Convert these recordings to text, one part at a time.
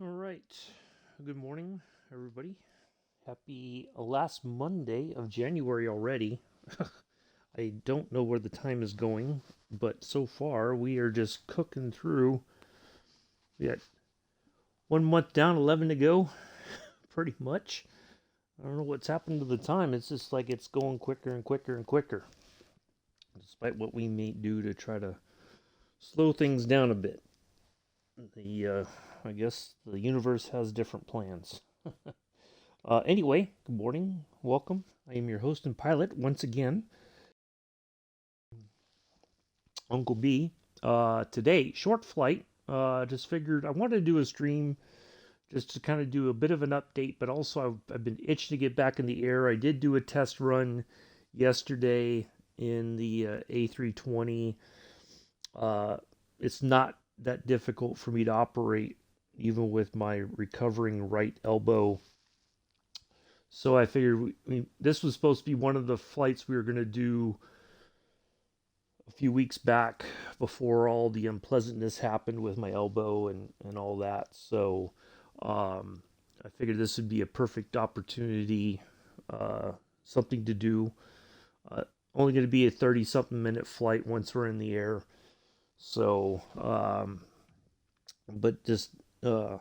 All right. Good morning, everybody. Happy last Monday of January already. I don't know where the time is going, but so far we are just cooking through. We got 1 month down, 11 to go, pretty much. I don't know what's happened to the time. It's just like it's going quicker and quicker and quicker, despite what we may do to try to slow things down a bit. I guess the universe has different plans. Anyway, good morning. Welcome. I am your host and pilot once again, Uncle B. Today, short flight. Just figured I wanted to do a stream just to kind of do a bit of an update, but also I've been itching to get back in the air. I did do a test run yesterday in the A320. It's not that difficult for me to operate, even with my recovering right elbow. So I figured this was supposed to be one of the flights we were going to do a few weeks back before all the unpleasantness happened with my elbow and all that. So I figured this would be a perfect opportunity, uh, something to do. Uh, Only going to be a 30 something minute flight once we're in the air. So, but just, at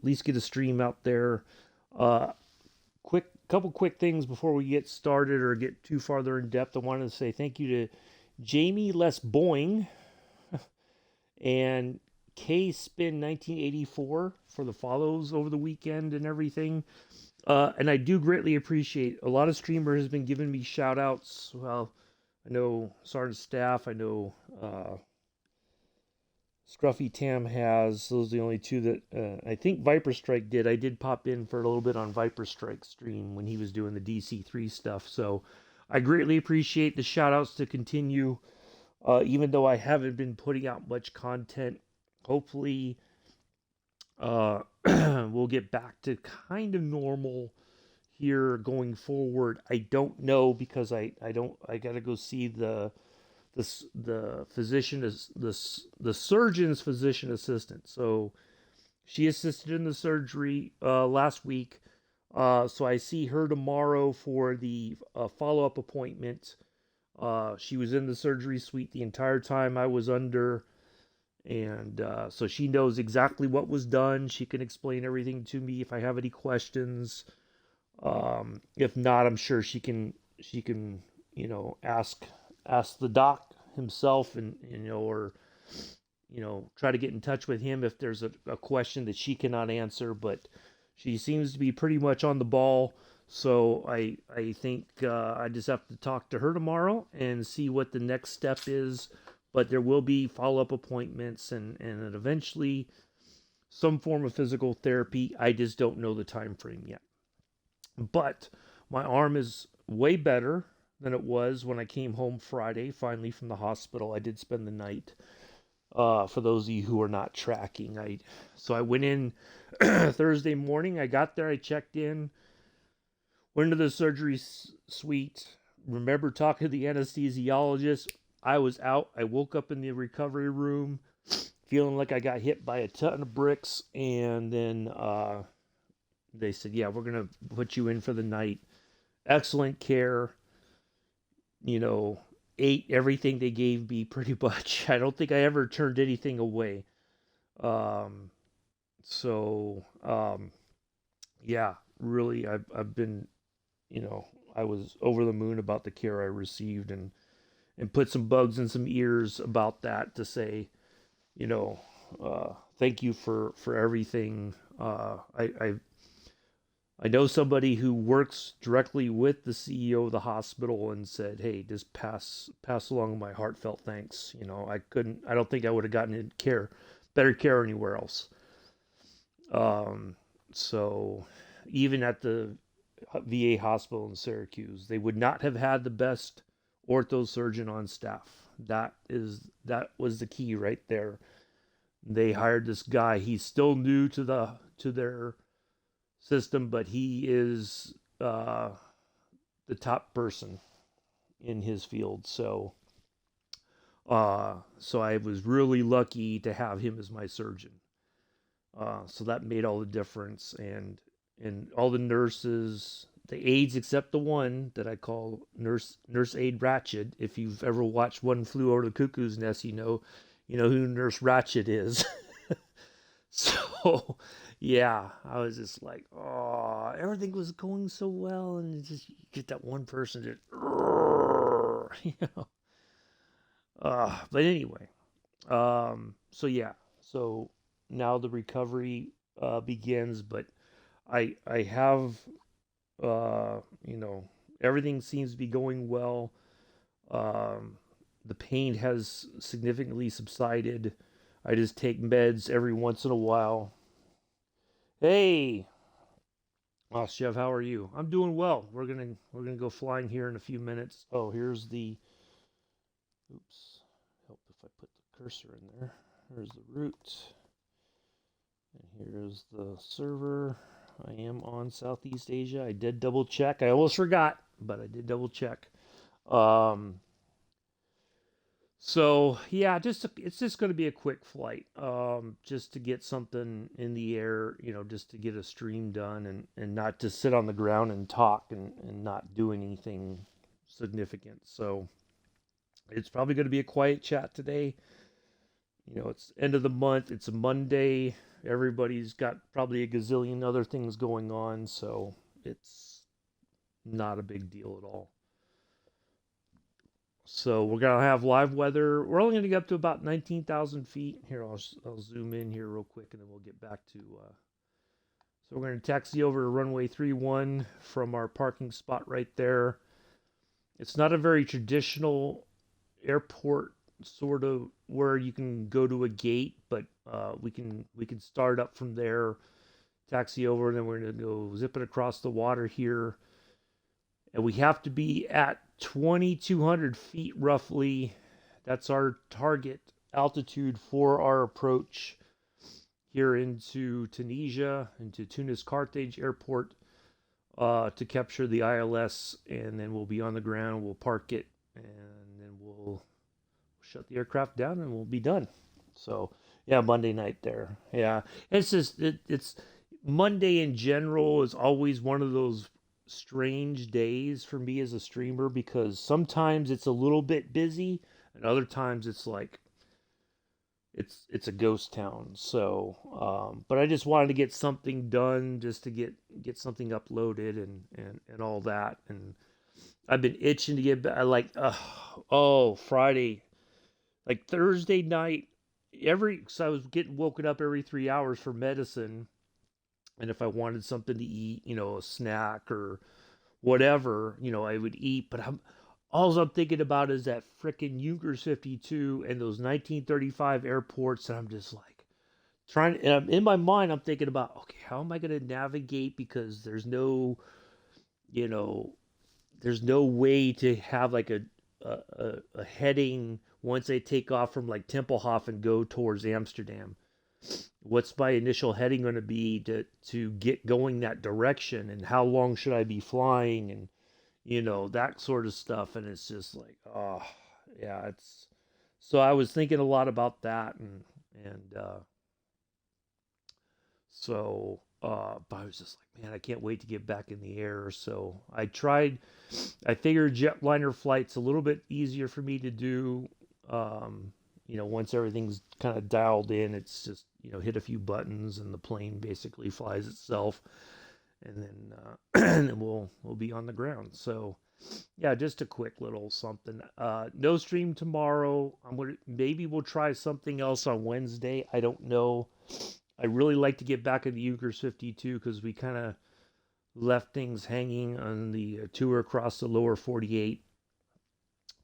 least get a stream out there. Uh, quick things before we get started or get too farther in depth. I wanted to say thank you to Jamie Les Boing and K Spin 1984 for the follows over the weekend and everything. And I do greatly appreciate a lot of streamers has been giving me shout outs. Well, I know Sergeant Staff, I know Scruffy Tam has. Those are the only two that I think Viper Strike did. I did pop in for a little bit on Viper Strike stream when he was doing the DC3 stuff. So I greatly appreciate the shout outs to continue. Even though I haven't been putting out much content, hopefully we'll get back to kind of normal here going forward. I don't know because I gotta go see the physician is the surgeon's physician assistant. So she assisted in the surgery last week. So I see her tomorrow for the follow up appointment. She was in the surgery suite the entire time I was under, and so she knows exactly what was done. She can explain everything to me if I have any questions. If not, I'm sure she can ask the doc himself and or try to get in touch with him if there's a question that she cannot answer. But she seems to be pretty much on the ball. So I think I just have to talk to her tomorrow and see what the next step is. But there will be follow up appointments and eventually some form of physical therapy. I just don't know the time frame yet. But my arm is way better than it was when I came home Friday, finally from the hospital. I did spend the night. For those of you who are not tracking, I went in Thursday morning. I got there. I checked in, went to the surgery suite. Remember talking to the anesthesiologist. I was out. I woke up in the recovery room, feeling like I got hit by a ton of bricks, and then they said, "Yeah, we're gonna put you in for the night." Excellent care. You know, ate everything they gave me pretty much. I don't think I ever turned anything away. Um, so yeah, really, I've been, I was over the moon about the care I received and put some bugs in some ears about that to say, you know, thank you for everything. I know somebody who works directly with the CEO of the hospital and said, "Hey, just pass along my heartfelt thanks." I don't think I would have gotten better care anywhere else. Um, so even at the VA hospital in Syracuse, they would not have had the best ortho surgeon on staff. That was the key right there. They hired this guy. He's still new to their system, but he is the top person in his field. So I was really lucky to have him as my surgeon. So that made all the difference. And all the nurses, the aides except the one that I call Nurse Aide Ratchet. If you've ever watched One Flew Over the Cuckoo's Nest, you know who Nurse Ratchet is. So yeah, I was just like, oh, everything was going so well, and just you get that one person that, you know. But anyway, so yeah, so now the recovery begins, but I have you know, everything seems to be going well. Um, the pain has significantly subsided. I just take meds every once in a while. Hey, Chef, how are you? I'm doing well. We're gonna go flying here in a few minutes. Oh, here's the oops. Help if I put the cursor in there. Here's the route. And here's the server. I am on Southeast Asia. I did double check. I almost forgot, but I did double check. Um, so yeah, it's just going to be a quick flight, just to get something in the air, you know, just to get a stream done and not to sit on the ground and talk and not do anything significant. So it's probably going to be a quiet chat today. You know, it's end of the month. It's a Monday. Everybody's got probably a gazillion other things going on, so it's not a big deal at all. So we're gonna have live weather. We're only gonna get up to about 19,000 feet. Here, I'll zoom in here real quick, and then we'll get back to. So we're gonna taxi over to runway 31 from our parking spot right there. It's not a very traditional airport, sort of where you can go to a gate, but we can start up from there, taxi over, and then we're gonna go zipping across the water here, and we have to be at 2,200 feet roughly. That's our target altitude for our approach here into Tunisia, into Tunis Carthage Airport, to capture the ILS, and then we'll be on the ground. We'll park it, and then we'll shut the aircraft down, and we'll be done. So yeah, Monday night there. Yeah, it's just it's Monday in general is always one of those strange days for me as a streamer, because sometimes it's a little bit busy and other times it's like it's a ghost town. So but I just wanted to get something done, just to get something uploaded and all that. And I've been itching to get back. Like oh, Friday, like Thursday night, so I was getting woken up every 3 hours for medicine, and if I wanted something to eat, you know, a snack or whatever, you know, I would eat. But all I'm thinking about is that frickin' Junkers 52 and those 1935 airports, and I'm just like trying. And in my mind, I'm thinking about, okay, how am I going to navigate, because you know, there's no way to have like a heading once I take off from like Tempelhof and go towards Amsterdam. What's my initial heading going to be to get going that direction, and how long should I be flying, and you know, that sort of stuff. And it's just like, oh yeah, it's so I was thinking a lot about that. And so but I was just like, man, I can't wait to get back in the air. So I figured jetliner flights a little bit easier for me to do. You know, once everything's kind of dialed in, it's just, you know, hit a few buttons and the plane basically flies itself, and then and then we'll be on the ground. So yeah, just a quick little something. No stream tomorrow. Maybe we'll try something else on Wednesday. I don't know. I really like to get back in the Junkers 52, because we kind of left things hanging on the tour across the lower 48.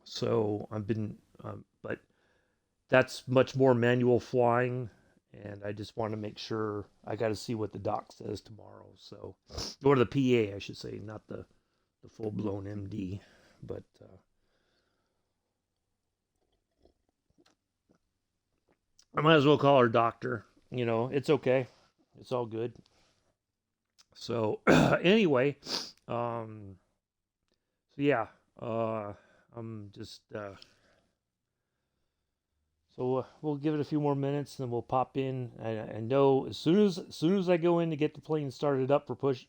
So I've been, but that's much more manual flying, and I just want to make sure. I got to see what the doc says tomorrow. So, or the PA, I should say, not the full blown MD, but I might as well call her doctor. You know, it's okay. It's all good. So anyway, um, so yeah, I'm just So we'll give it a few more minutes, and then we'll pop in. I know as soon as I go in to get the plane started up for push,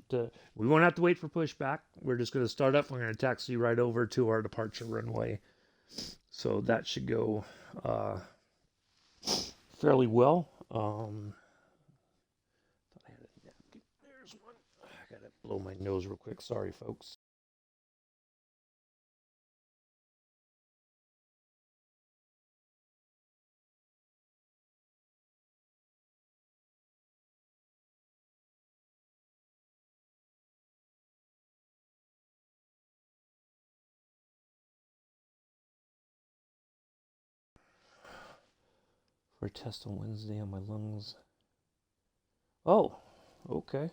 we won't have to wait for pushback. We're just going to start up. We're going to taxi right over to our departure runway. So that should go fairly well. I had a napkin. There's one. I gotta blow my nose real quick. Sorry, folks. For a test on Wednesday on my lungs. Oh, okay.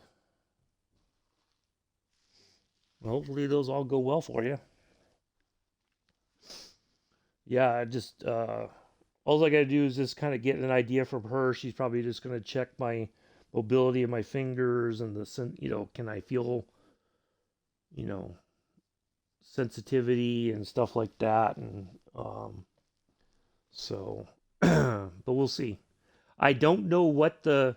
Well, hopefully those all go well for you. Yeah, I just all I gotta do is just kind of get an idea from her. She's probably just gonna check my mobility of my fingers and can I feel, you know, sensitivity and stuff like that, and so, but we'll see. I don't know what the.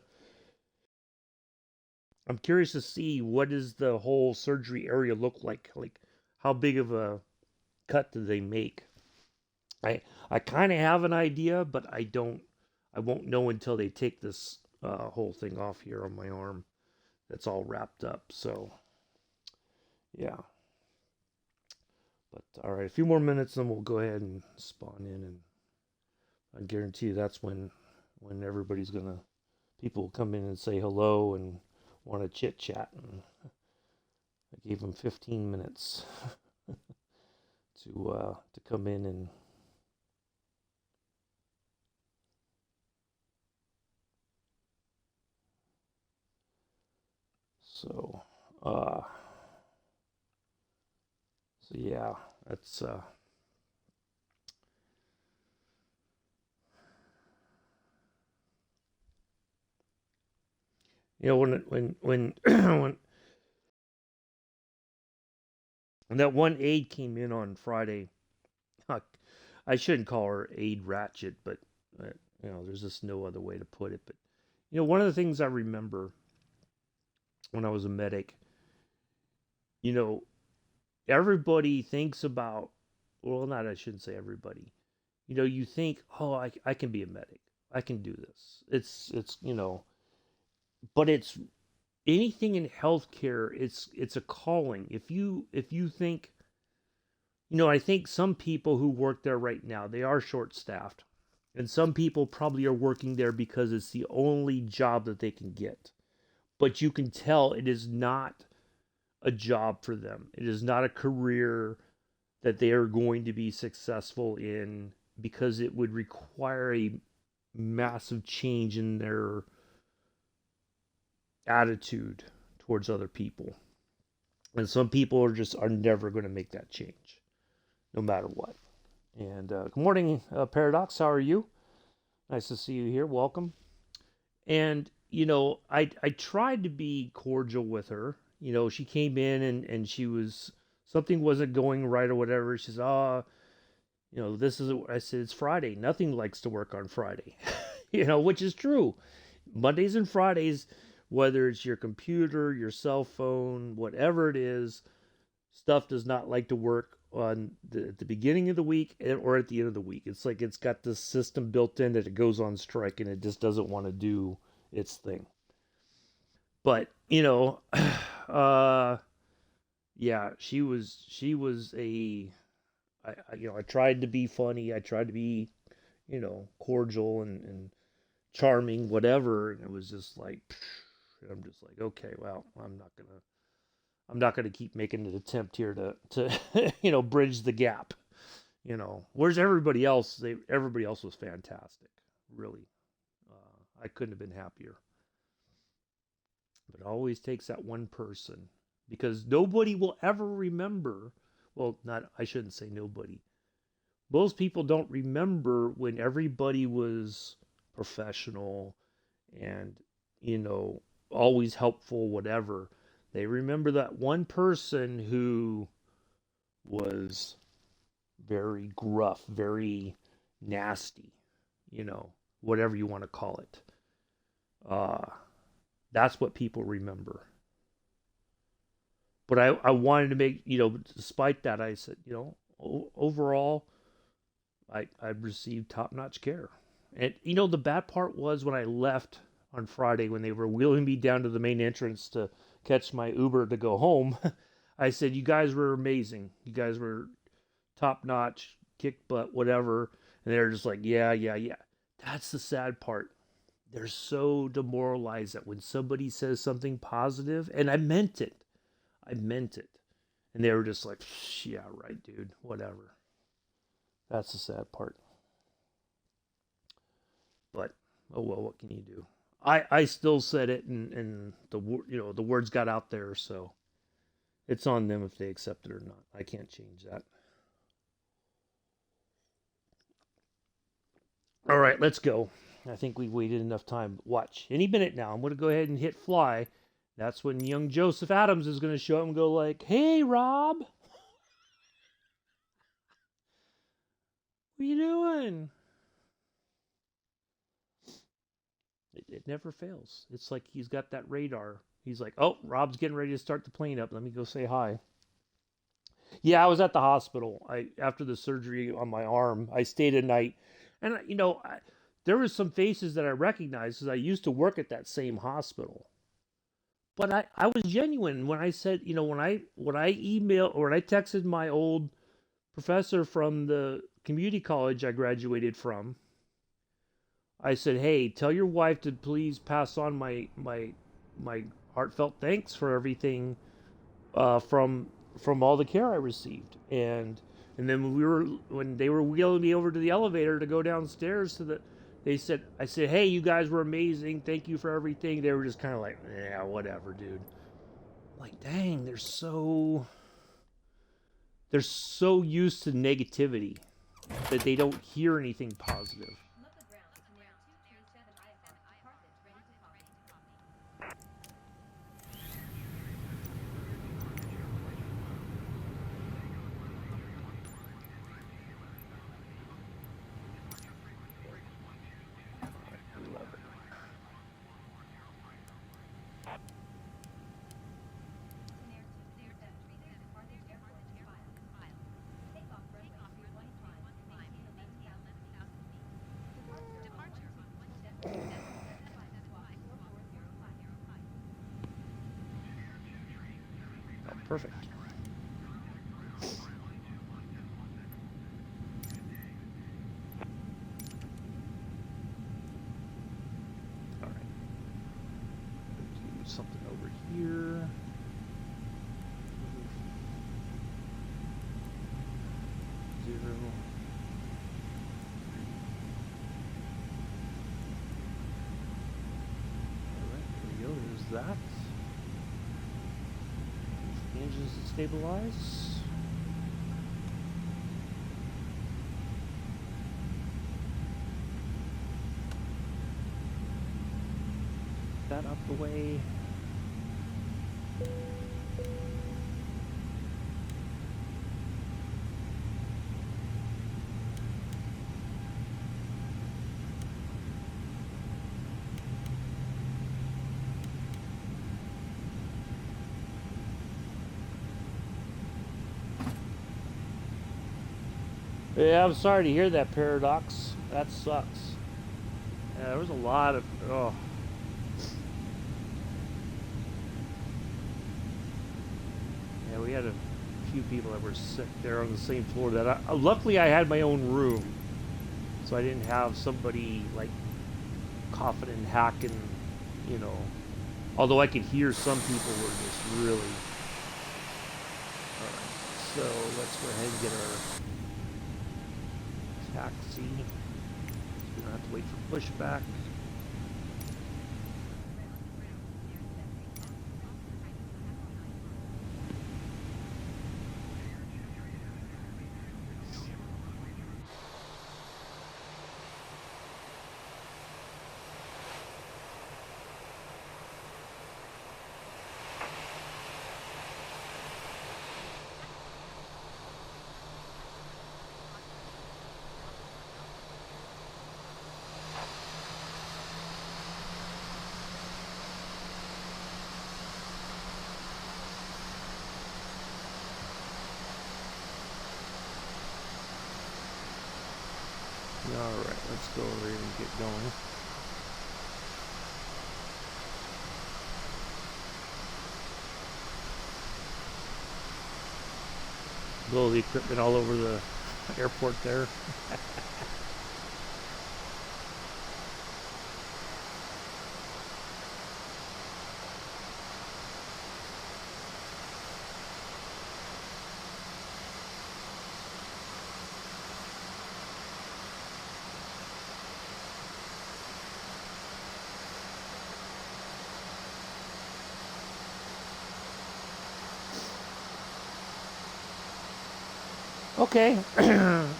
I'm curious to see what does the whole surgery area look like. Like, how big of a cut do they make? I I kind of have an idea, but I don't. I won't know until they take this whole thing off here on my arm. That's all wrapped up. So yeah. But all right, a few more minutes, and we'll go ahead and spawn in, and I guarantee you that's when everybody's gonna people will come in and say hello and want to chit chat. And I gave them 15 minutes to come in and so uh so yeah, that's when when that one aide came in on Friday, I shouldn't call her aide ratchet, but there's just no other way to put it. But one of the things I remember when I was a medic, you know, everybody thinks about, well, not, I shouldn't say everybody. You think, oh, I can be a medic. I can do this. It's but it's anything in healthcare, it's a calling. If you think, I think some people who work there right now, they are short staffed. And some people probably are working there because it's the only job that they can get. But you can tell it is not a job for them. It is not a career that they are going to be successful in, because it would require a massive change in their attitude towards other people. And some people are never going to make that change, no matter what. And good morning, Paradox. How are you? Nice to see you here. Welcome. And I tried to be cordial with her. She came in, and she was something wasn't going right or whatever. She says, "Oh, this is." I said, "It's Friday. Nothing likes to work on Friday," which is true. Mondays and Fridays, whether it's your computer, your cell phone, whatever it is, stuff does not like to work on at the beginning of the week or at the end of the week. It's like it's got this system built in that it goes on strike and it just doesn't want to do its thing. But uh, yeah, she was I tried to be funny. I tried to be cordial and charming, whatever, and it was just like, I'm just like, okay, well, I'm not gonna keep making an attempt here to bridge the gap. Whereas everybody else was fantastic, really. I couldn't have been happier. But it always takes that one person, because nobody will ever remember. Well, not I shouldn't say nobody. Most people don't remember when everybody was professional and always helpful, whatever. They remember that one person who was very gruff, very nasty, you know, whatever you want to call it. Uh, that's what people remember. But I wanted to make, you know, despite that, I said, you know, overall, I received top notch care. And, you know, the bad part was when I left on Friday, when they were wheeling me down to the main entrance to catch my Uber to go home, I said, you guys were amazing. You guys were top notch, kick butt, whatever. And they're just like, yeah, yeah, yeah. That's the sad part. They're so demoralized that when somebody says something positive, and I meant it, I meant it. And they were just like, yeah, right, dude, whatever. That's the sad part. But, oh well, what can you do? I still said it, and the you know the words got out there, so it's on them if they accept it or not. I can't change that. All right, let's go. I think we waited enough time. Watch. Any minute now, I'm going to go ahead and hit fly. That's when young Joseph Adams is going to show up and go like, "Hey, Rob, what are you doing?" It never fails. It's like he's got that radar. He's like, "Oh, Rob's getting ready to start the plane up. Let me go say hi." Yeah, I was at the hospital. I after the surgery on my arm, I stayed a night, and you know, there were some faces that I recognized because I used to work at that same hospital. But I was genuine when I said, you know, when I emailed or when I texted my old professor from the community college I graduated from, I said, "Hey, tell your wife to please pass on my heartfelt thanks for everything from all the care I received." And then when they were wheeling me over to the elevator to go downstairs to the, they said, I said, "Hey, you guys were amazing. Thank you for everything." They were just kind of like, "Yeah, whatever, dude." I'm like, dang, they're so used to negativity that they don't hear anything positive. Oh, perfect. All right. Do something over here. 0. All right, there we go. There's that. Engines to stabilize. That up the way. Yeah, I'm sorry to hear that, Paradox. That sucks. Yeah, there was a lot of yeah, we had a few people that were sick there on the same floor. Luckily I had my own room, so I didn't have somebody like coughing and hacking, you know. Although I could hear some people were just really. All right, so let's go ahead and get our taxi. We don't have to wait for pushback. let's go over here and get going. Blow the equipment all over the airport there. Okay,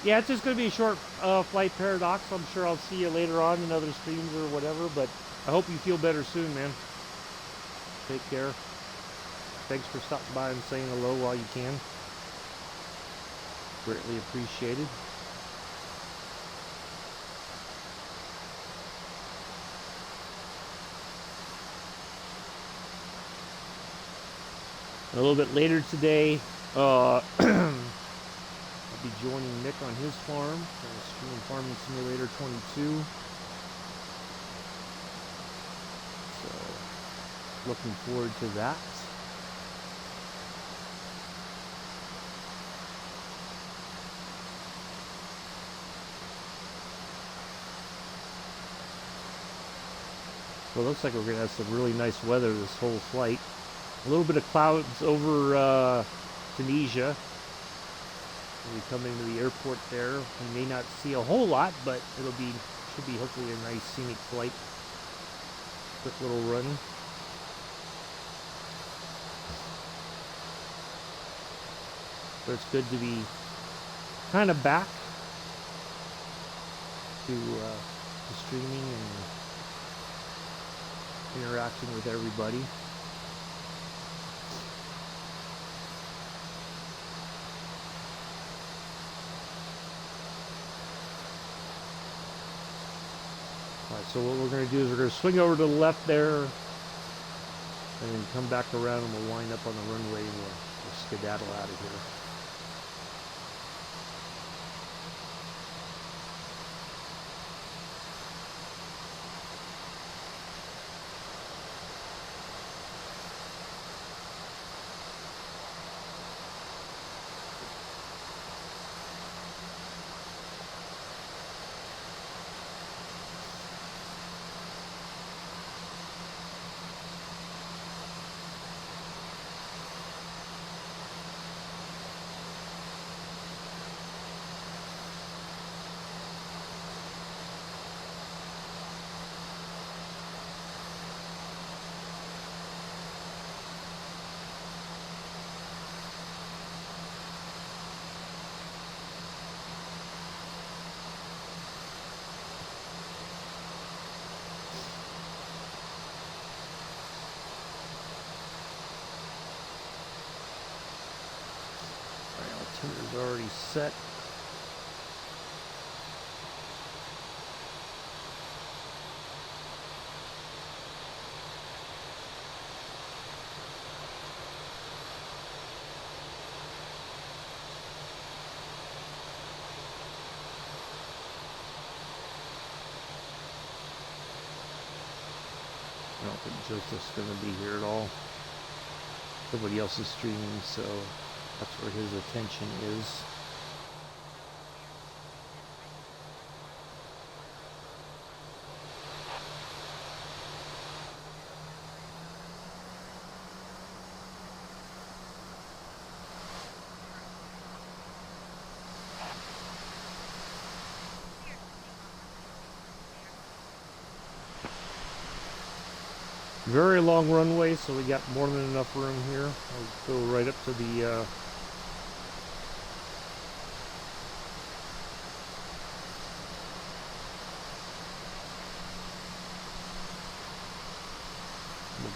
yeah, it's just going to be a short flight paradox. I'm sure I'll see you later on in other streams or whatever, but I hope you feel better soon, man. Take care. Thanks for stopping by and saying hello while you can. Greatly appreciated. And a little bit later today, I'll be joining Nick on his farm, Stream Farming Simulator 22. So, looking forward to that. So it looks like we're going to have some really nice weather this whole flight. A little bit of clouds over Tunisia. When we come into the airport there, we may not see a whole lot, but should be hopefully a nice scenic flight. Quick little run. But it's good to be kind of back to streaming and interacting with everybody. Alright, so what we're going to do is we're going to swing over to the left there and then come back around and we'll wind up on the runway and we'll skedaddle out of here. Is already set. I don't think Joseph's going to be here at all. Somebody else is streaming, so that's where his attention is. Very long runway, so we got more than enough room here. I'll go right up to the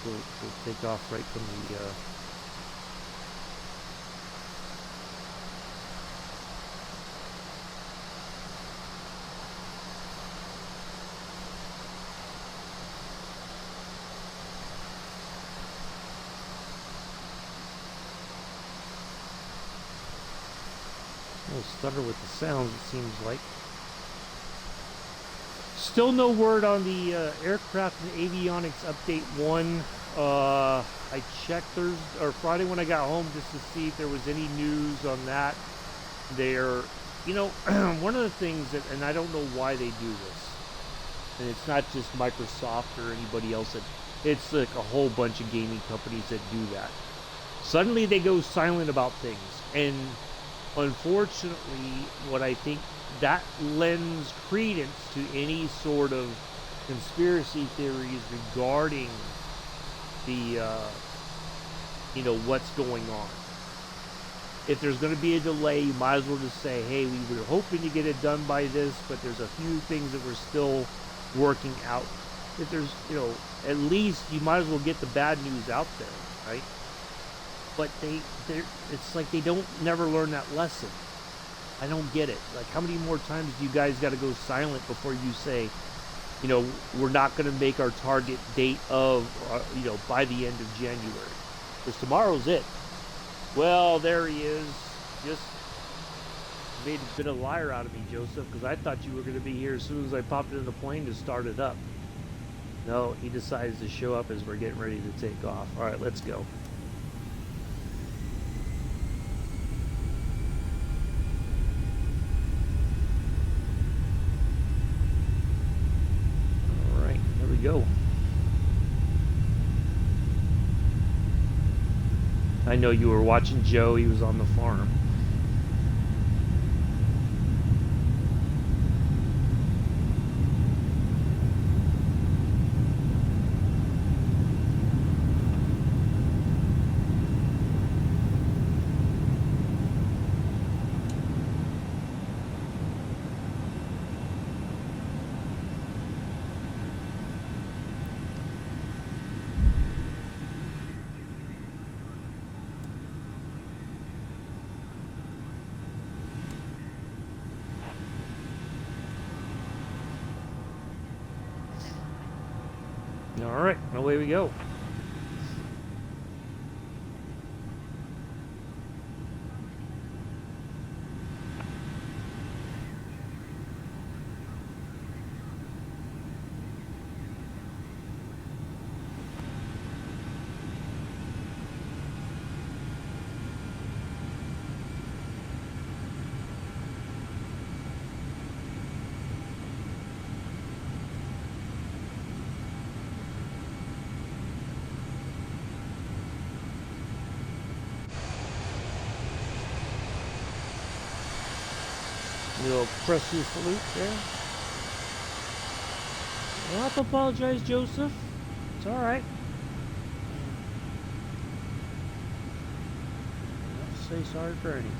we'll take off right from the a little stutter with the sounds, it seems like. Still no word on the aircraft and avionics update 1. I checked Thursday or Friday when I got home just to see if there was any news on that. There, you know, one of the things that, and I don't know why they do this, and it's not just Microsoft or anybody else, it's like a whole bunch of gaming companies that do that. Suddenly they go silent about things, and unfortunately, what I think that lends credence to any sort of conspiracy theories regarding the, you know, what's going on. If there's going to be a delay, you might as well just say, hey, we were hoping to get it done by this, but there's a few things that we're still working out. If there's, you know, at least you might as well get the bad news out there, right? But it's like they don't never learn that lesson. I don't get it. Like, how many more times do you guys got to go silent before you say, you know, we're not going to make our target date of, you know, by the end of January? Because tomorrow's it. Well, there he is. Just made a bit of a liar out of me, Joseph, because I thought you were going to be here as soon as I popped in the plane to start it up. No, he decides to show up as we're getting ready to take off. All right, let's go. Go. I know you were watching Joe. He was on the farm. All right, away we go. Little press your salute there. You don't have to apologize, Joseph. It's all right. You don't have to say sorry for anything.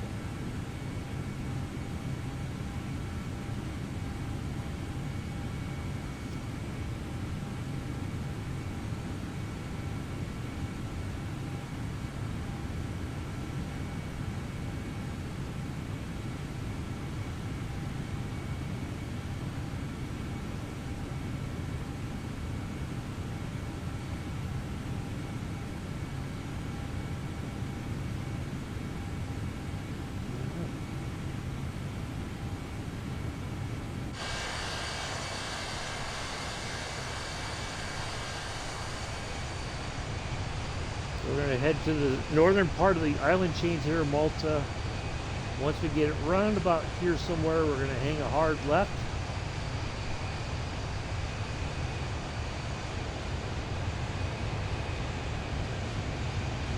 We're going to head to the northern part of the island chains here in Malta. Once we get it round about here somewhere, we're going to hang a hard left.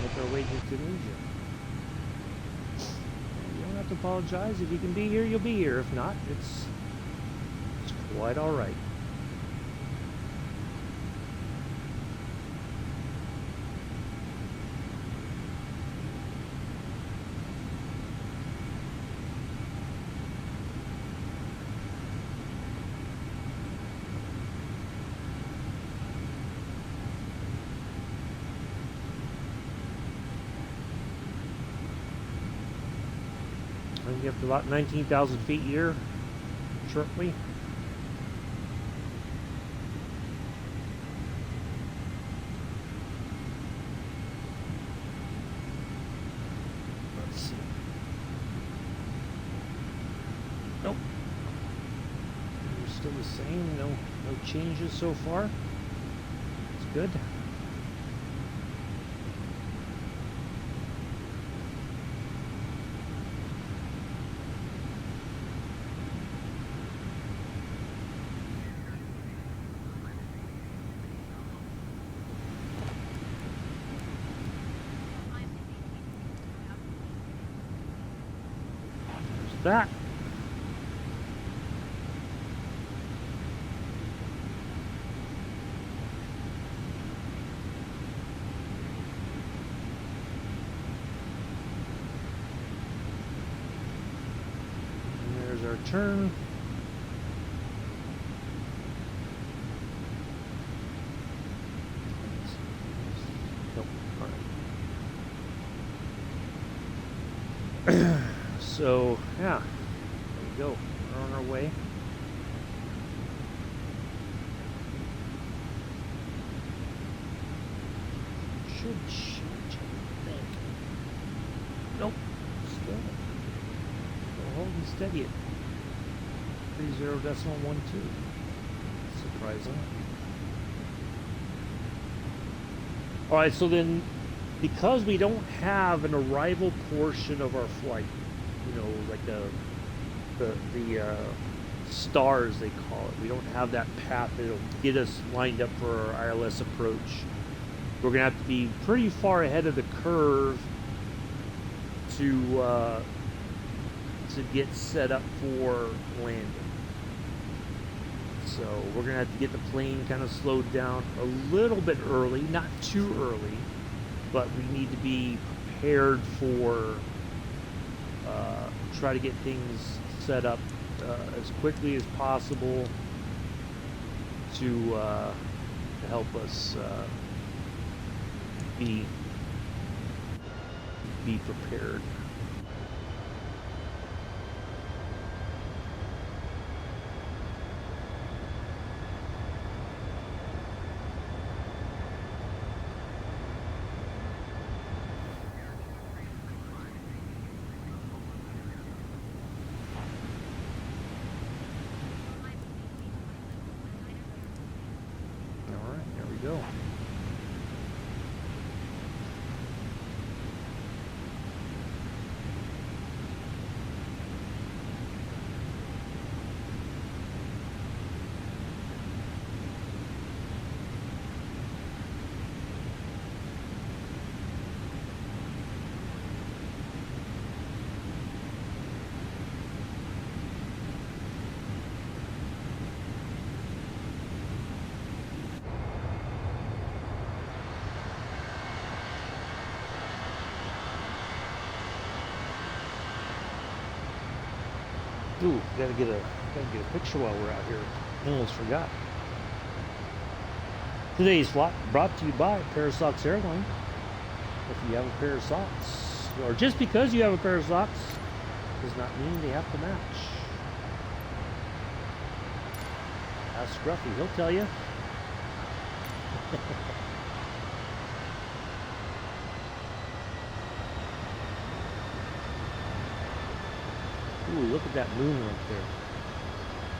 Make our way to Tunisia. You don't have to apologize. If you can be here, you'll be here. If not, it's quite all right. We get up to about 19,000 feet here shortly. Let's see. Nope. We're still the same. No. changes so far. It's good. There's that. Our turn. Nope. All right. So yeah, there we go. We're on our way. Should change, I think. Nope. Still. Still holding steady at 30.12. Surprising. Alright, so then because we don't have an arrival portion of our flight, you know, like the stars they call it, we don't have that path that'll get us lined up for our ILS approach. We're gonna have to be pretty far ahead of the curve to get set up for landing. So we're gonna have to get the plane kind of slowed down a little bit early, not too early, but we need to be prepared for try to get things set up as quickly as possible to help us be prepared. Go. Ooh, gotta get a picture while we're out here. I almost forgot. Today's flight brought to you by Parasox Airline. If you have a pair of socks, or just because you have a pair of socks, does not mean they have to match. Ask Scruffy, he'll tell you. Ooh, look at that moon right there.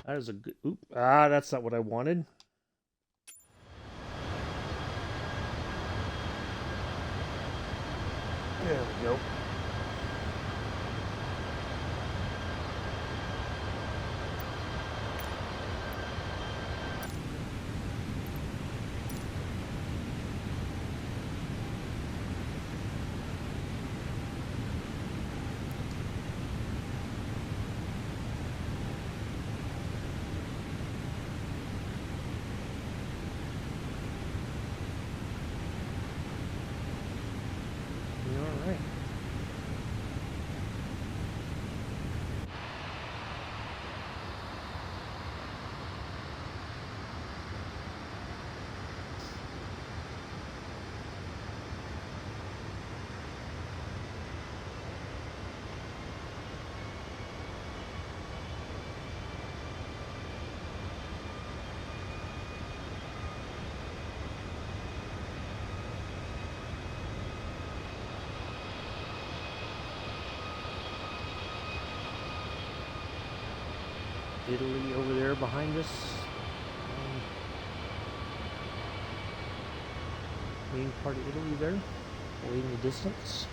That is a good... Oop. Ah, that's not what I wanted. There we go. Italy over there behind us. main part of Italy there, way in the distance.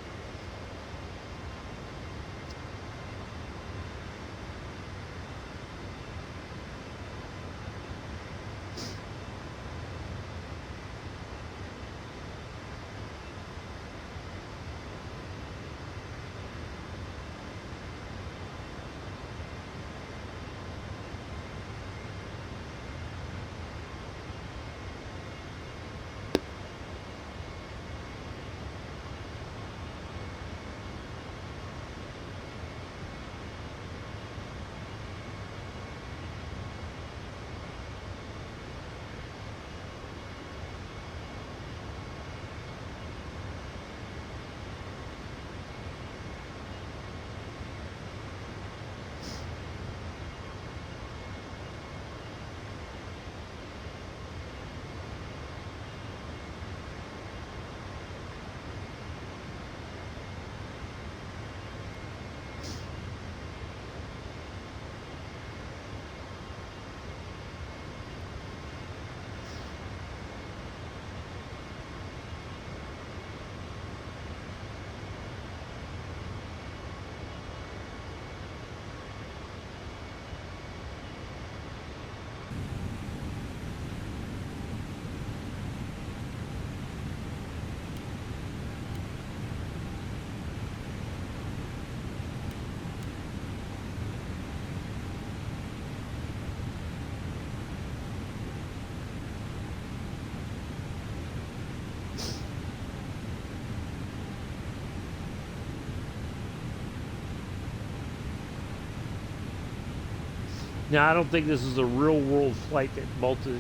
Now, I don't think this is a real world flight that Malta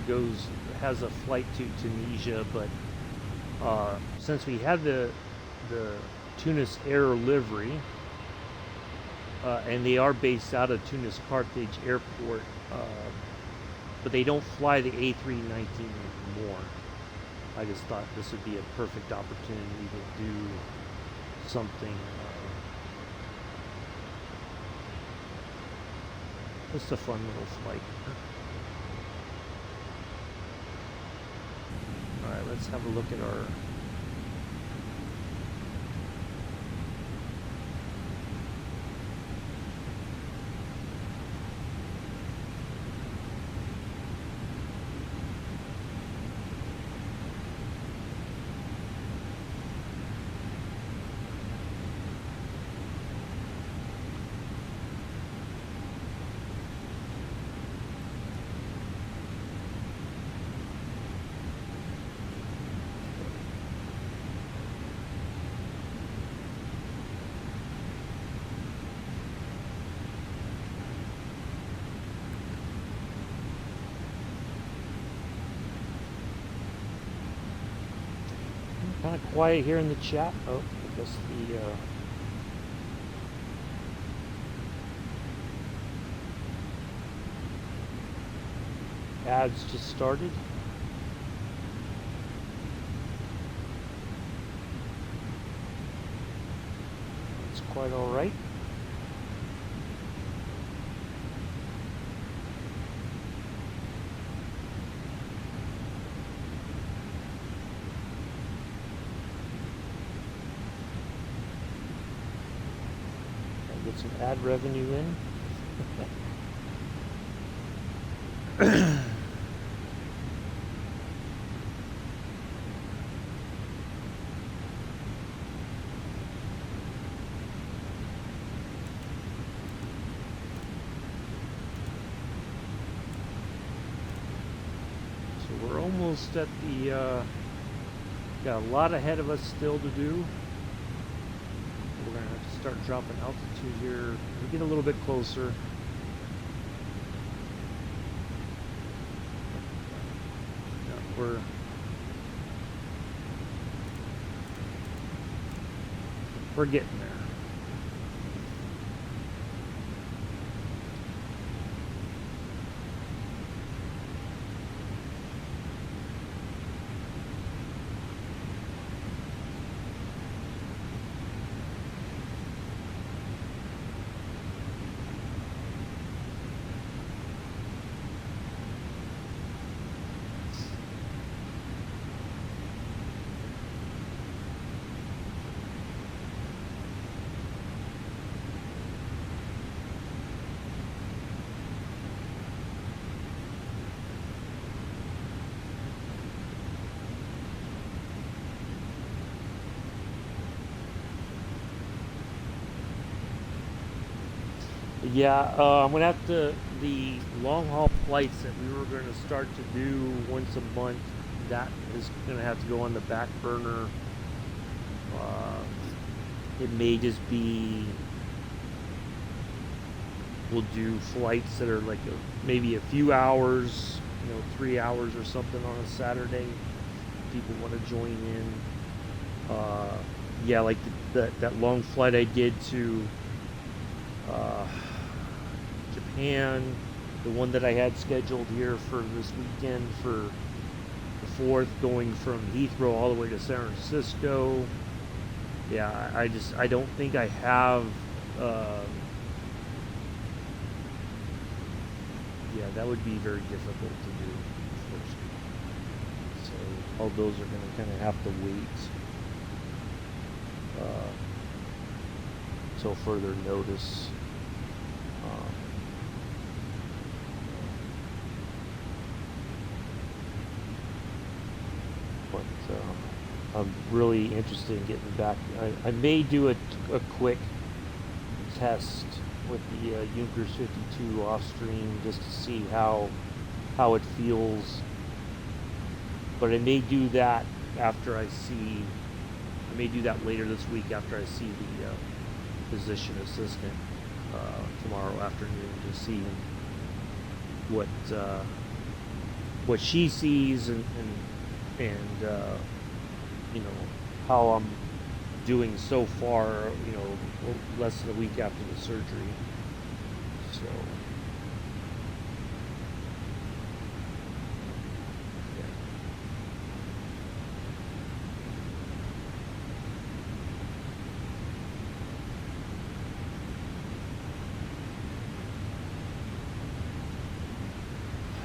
has a flight to Tunisia, but since we have the Tunis Air livery, and they are based out of Tunis Carthage Airport, but they don't fly the A319 anymore. I just thought this would be a perfect opportunity to do something. Just a fun little flight. Alright, let's have a look at our kind of quiet here in the chat. Oh, I guess the ads just started. It's quite all right. Get some ad revenue in. So we're almost at the got a lot ahead of us still to do. We're going to have to start dropping altitude here. We get a little bit closer. Yeah, we're getting there. Yeah, I'm gonna have to the long haul flights that we were going to start to do once a month. That is gonna have to go on the back burner. Uh, it may just be we'll do flights that are like maybe a few hours, 3 hours or something on a Saturday. People want to join in. Uh, yeah, like that long flight I did to uh, Japan, the one that I had scheduled here for this weekend for the 4th, going from Heathrow all the way to San Francisco. Yeah, I don't think I have. Uh, yeah, that would be very difficult to do, unfortunately. So all those are going to kind of have to wait uh, till further notice. Um, but I'm really interested in getting back. I may do a quick test with the Junkers 52 off stream just to see how it feels. But I may do that after I see. I may do that later this week after I see the physician assistant tomorrow afternoon to see what what she sees and you know how I'm doing so far. Less than a week after the surgery. So yeah.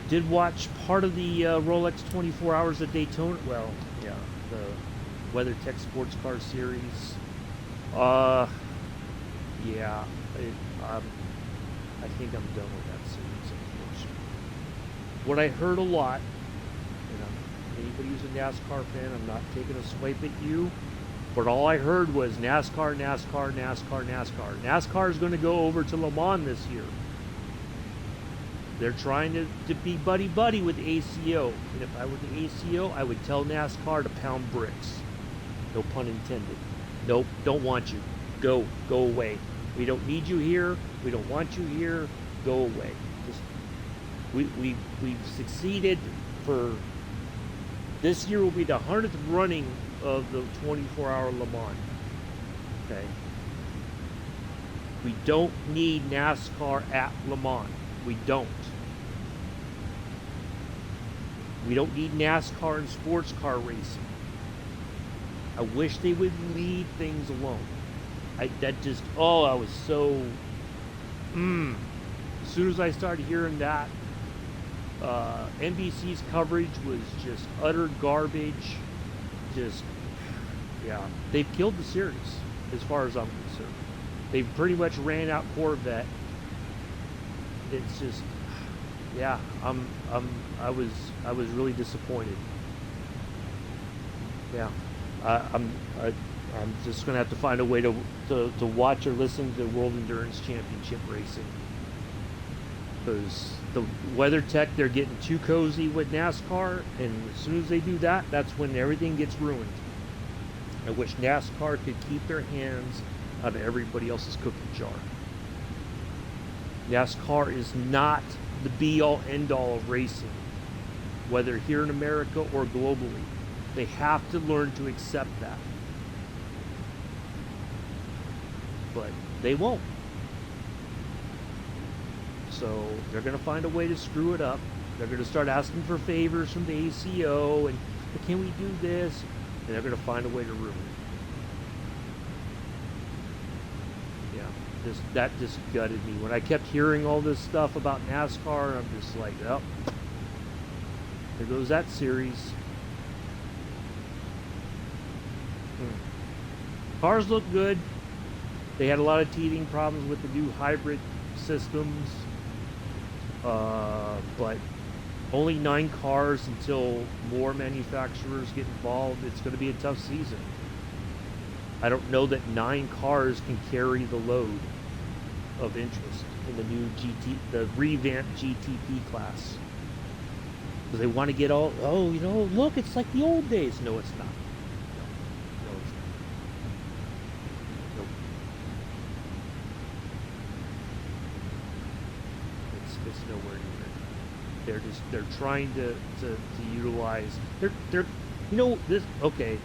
Did watch part of the Rolex 24 Hours of Daytona. Well, yeah, the WeatherTech Sports Car Series. Uh, yeah, I think I'm done with that series, unfortunately. What I heard a lot, anybody who's a NASCAR fan, I'm not taking a swipe at you, but all I heard was NASCAR, NASCAR, NASCAR, NASCAR. NASCAR is going to go over to Le Mans this year. They're trying to be buddy-buddy with ACO. And if I were the ACO, I would tell NASCAR to pound bricks. No pun intended. Nope, don't want you. Go away. We don't need you here. We don't want you here. Go away. Just we've succeeded for this year will be the 100th running of the 24-hour Le Mans. Okay. We don't need NASCAR at Le Mans. We don't. We don't need NASCAR and sports car racing. I wish they would leave things alone. I was so. As soon as I started hearing that, NBC's coverage was just utter garbage. Yeah, they've killed the series as far as I'm concerned. They've pretty much ran out Corvette. It's just, yeah, I was really disappointed. Yeah, I'm just gonna have to find a way to watch or listen to World Endurance Championship racing, because the WeatherTech, they're getting too cozy with NASCAR, and as soon as they do that, that's when everything gets ruined. I wish NASCAR could keep their hands out of everybody else's cookie jar. NASCAR is not the be-all, end-all of racing, whether here in America or globally. They have to learn to accept that. But they won't. So they're going to find a way to screw it up. They're going to start asking for favors from the ACO and, can we do this? And they're going to find a way to ruin it. Yeah, that just gutted me. When I kept hearing all this stuff about NASCAR, I'm just like, oh, there goes that series. Cars look good. They had a lot of teething problems with the new hybrid systems, but only 9 cars until more manufacturers get involved. It's going to be a tough season. I don't know that 9 cars can carry the load. of interest in the new the revamped GTP class. Because they want to get all, oh, look, it's like the old days. No, it's not. No, it's not. Nope. It's nowhere near it. They're trying to utilize, this, okay,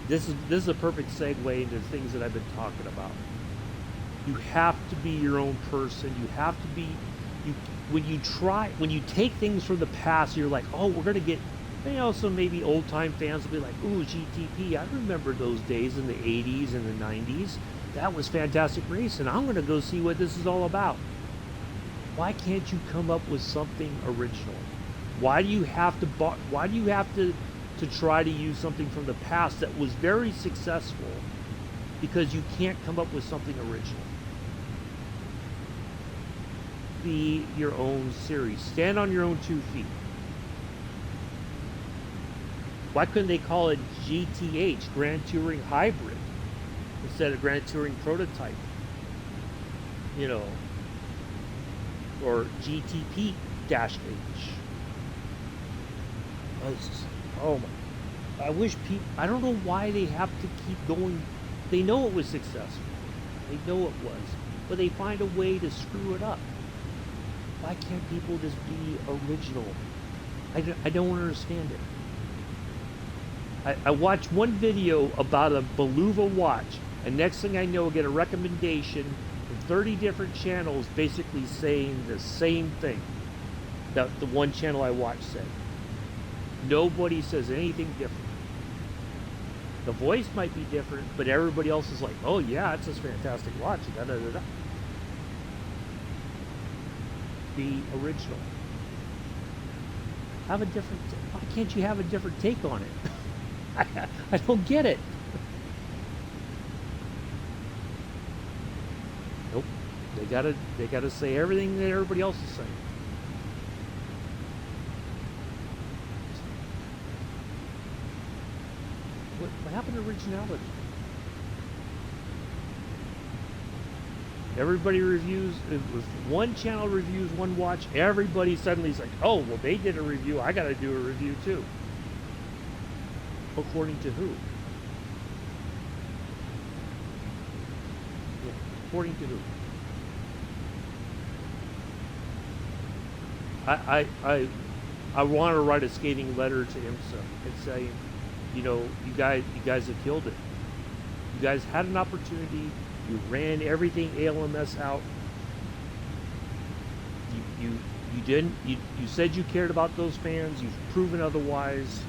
this is a perfect segue into things that I've been talking about. You have to be your own person. You have to be, when you take things from the past, you're like, oh, we're gonna get, so maybe old time fans will be like, ooh, GTP, I remember those days in the 80s and the 90s. That was fantastic racing. I'm gonna go see what this is all about. Why can't you come up with something original? Why do you have to try to use something from the past that was very successful because you can't come up with something original? Be your own series. Stand on your own 2 feet. Why couldn't they call it GTH, Grand Touring Hybrid, instead of Grand Touring Prototype? Or GTP-H. Oh my. I wish people, I don't know why they have to keep going. They know it was successful. They know it was. But they find a way to screw it up. Why can't people just be original? I don't understand it. I watched one video about a Beluva watch, and next thing I know, I get a recommendation from 30 different channels basically saying the same thing that the one channel I watched said. Nobody says anything different. The voice might be different, but everybody else is like, oh yeah, it's this fantastic watch. Da, da, da, da. Be original. Have a different, why can't you have a different take on it? I don't get it. Nope. They gotta say everything that everybody else is saying. What happened to originality? Everybody reviews, if one channel reviews one watch, everybody suddenly is like, oh, well, they did a review, I gotta do a review too. According to who? Yeah, according to who? I want to write a scathing letter to IMSA and say, you guys have killed it. You guys had an opportunity. You ran everything ALMS out. You didn't. You said you cared about those fans. You've proven otherwise.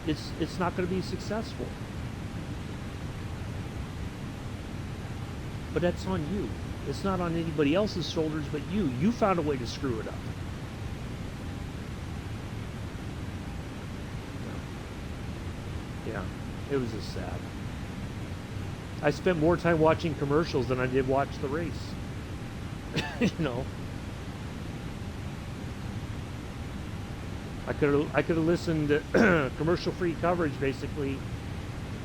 It's not going to be successful. But that's on you. It's not on anybody else's shoulders but you. You found a way to screw it up. Yeah, it was just sad. I spent more time watching commercials than I did watch the race. I could have listened to commercial-free coverage basically.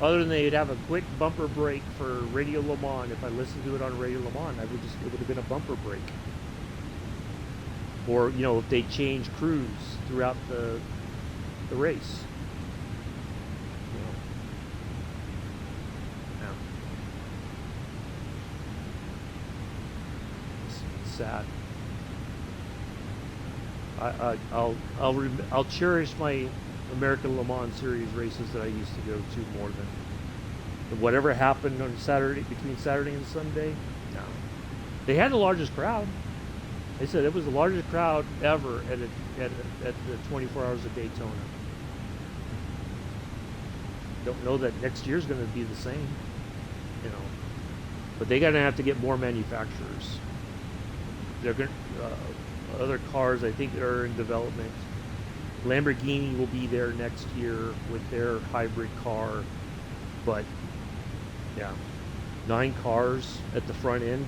Other than they'd have a quick bumper break for Radio Le Mans. If I listened to it on Radio Le Mans, it would have been a bumper break. Or if they change crews throughout the race. Sad. I'll cherish my American Le Mans Series races that I used to go to more than whatever happened on Saturday, between Saturday and Sunday. No, they had the largest crowd. They said it was the largest crowd ever at the 24 Hours of Daytona. Don't know that next year's going to be the same, but they're going to have to get more manufacturers. They're going other cars I think are in development. Lamborghini will be there next year with their hybrid car, but yeah, 9 cars at the front end.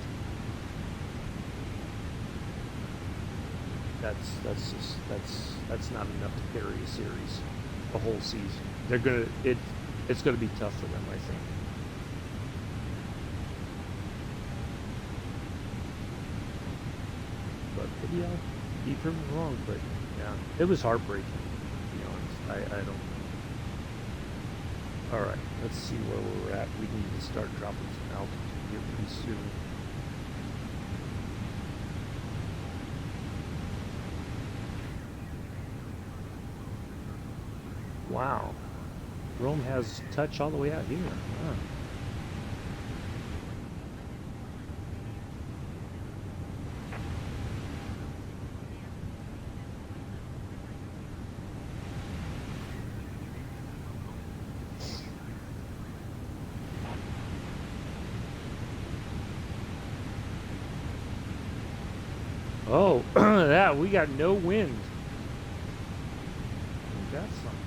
That's not enough to carry a series, a whole season. It's gonna be tough for them, I think. Yeah, be proven wrong, but yeah, it was heartbreaking, to be honest. I don't. All right, let's see where we're at. We need to start dropping some altitude here pretty soon. Wow, Rome has touch all the way out here. Huh. Oh, that we got no wind. We got something.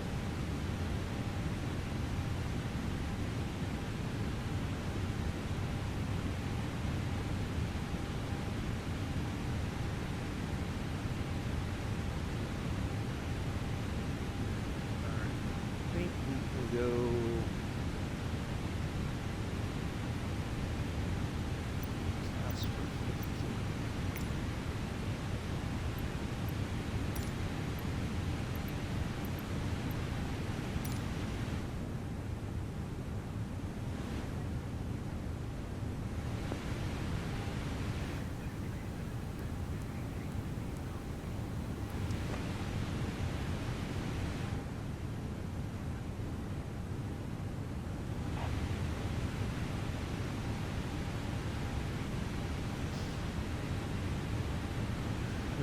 I think we can go. That's for 15.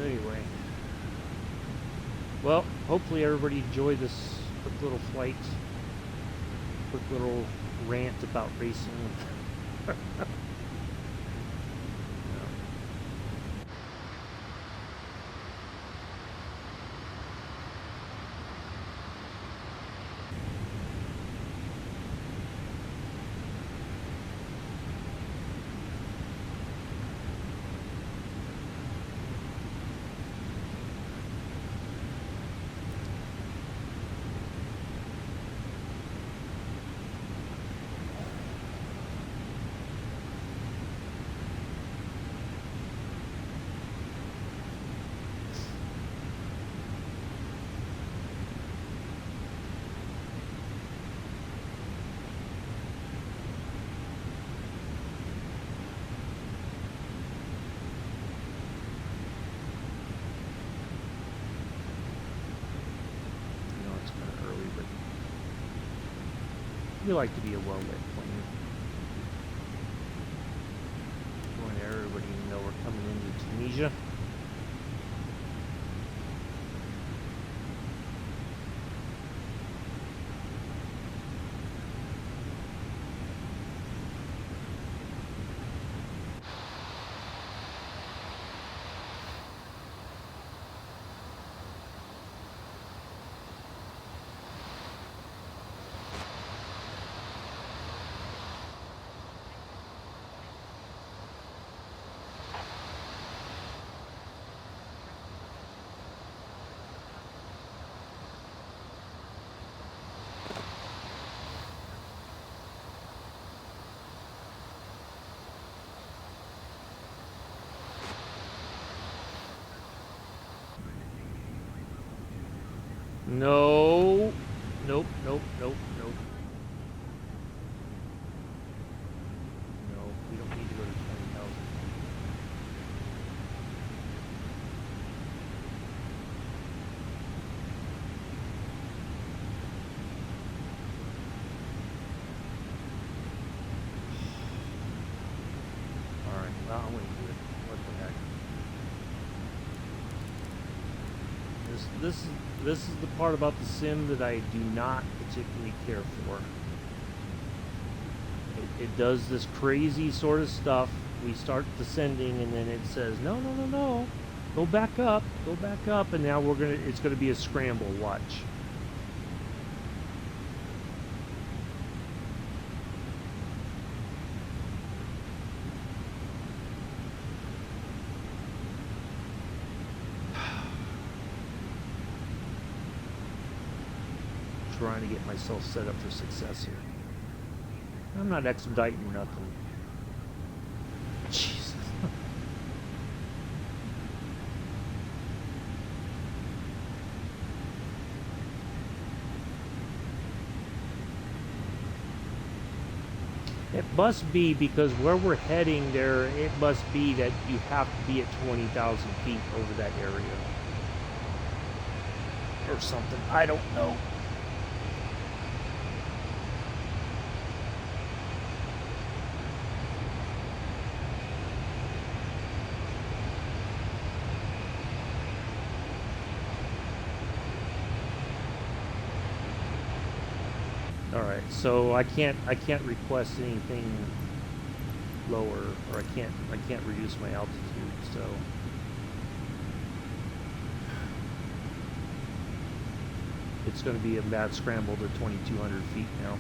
Anyway, well, hopefully everybody enjoyed this quick little flight, quick little rant about racing. We like to be a well-lit plane. Going there, everybody know we're coming into Tunisia. No. Nope, nope, nope, nope. No, we don't need to go to 20,000. Alright, well, I'm going to do it. What the heck? This is the part about the sim that I do not particularly care for. It does this crazy sort of stuff. We start descending, and then it says, "No, no, no, no, go back up, and now it's gonna be a scramble. Watch." Trying to get myself set up for success here. I'm not expediting nothing. Jesus. It must be because where we're heading there, it must be that you have to be at 20,000 feet over that area. Or something. I don't know. All right, so I can't request anything lower, or I can't reduce my altitude. So it's going to be a mad scramble to 2,200 feet now.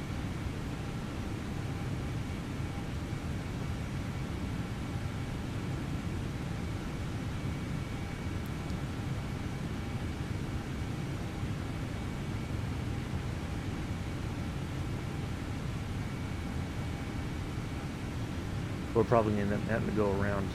We're probably going to end up having to go around.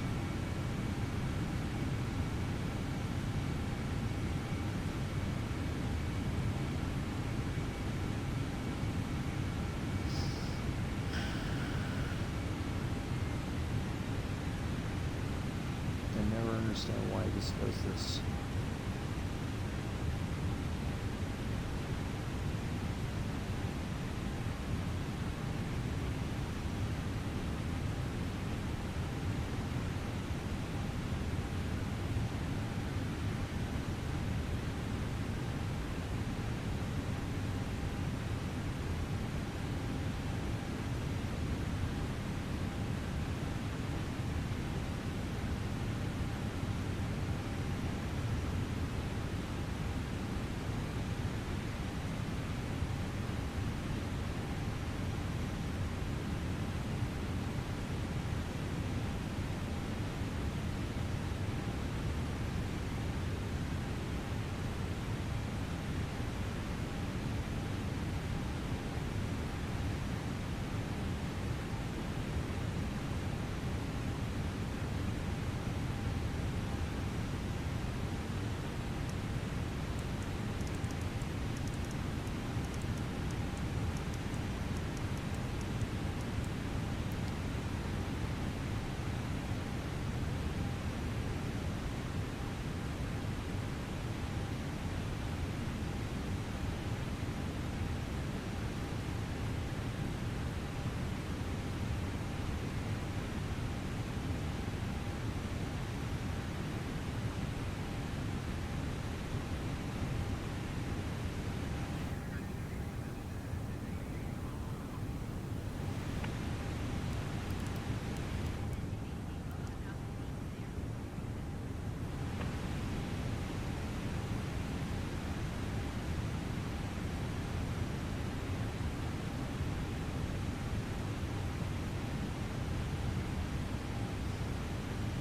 I never understand why this does this.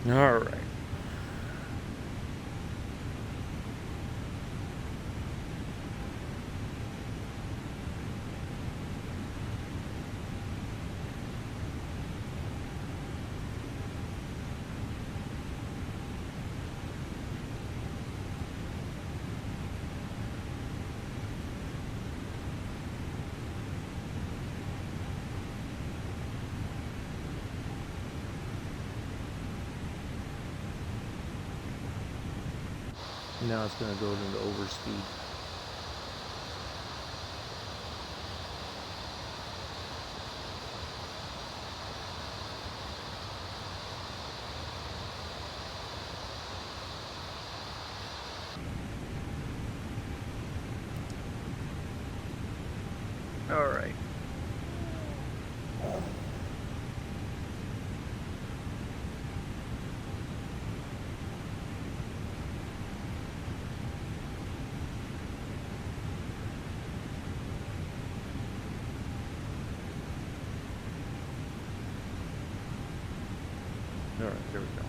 All right. Now it's going to go into overspeed. All right. All right, here we go.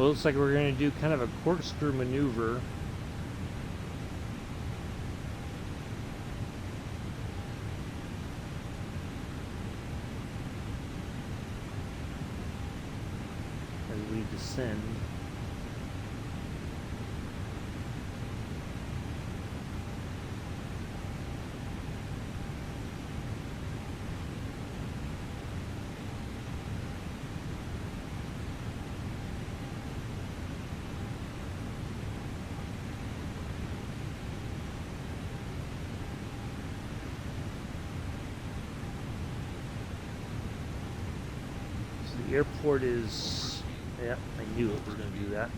Well, it looks like we're going to do kind of a corkscrew maneuver. As we descend. The airport is, yeah, I knew it was going to do that.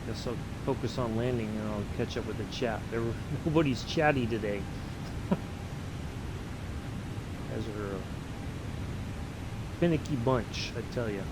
Guess I'll focus on landing and I'll catch up with the chat. Nobody's chatty today. Guys are a finicky bunch, I tell you.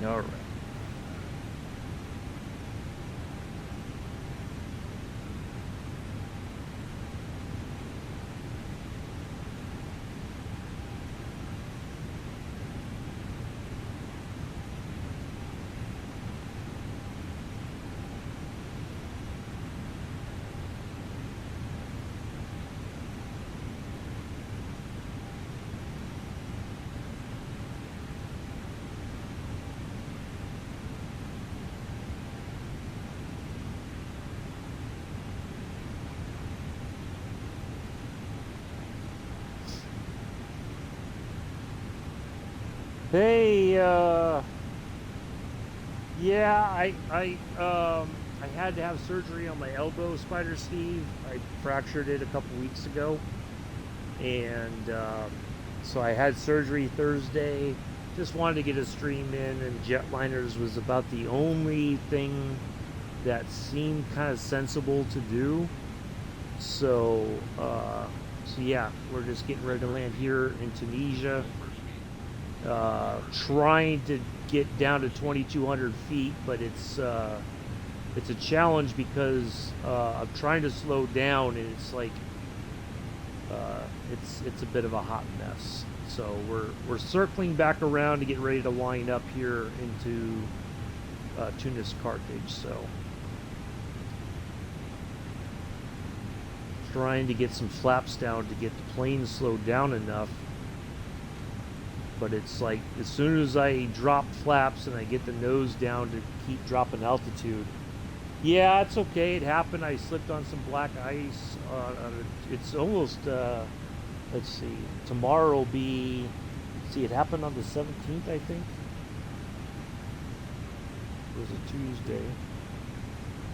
All right. Hey, yeah, I had to have surgery on my elbow, Spider Steve. I fractured it a couple weeks ago, and so I had surgery Thursday. Just wanted to get a stream in, and jetliners was about the only thing that seemed kind of sensible to do. So, so yeah, we're just getting ready to land here in Tunisia. Trying to get down to 2,200 feet, but it's a challenge because I'm trying to slow down, and it's like it's a bit of a hot mess. So we're circling back around to get ready to line up here into Tunis Carthage. So trying to get some flaps down to get the plane slowed down enough. But it's like as soon as I drop flaps and I get the nose down to keep dropping altitude. Yeah, it's okay. It happened. I slipped on some black ice. It's almost, let's see, tomorrow will be, see, it happened on the 17th, I think. It was a Tuesday.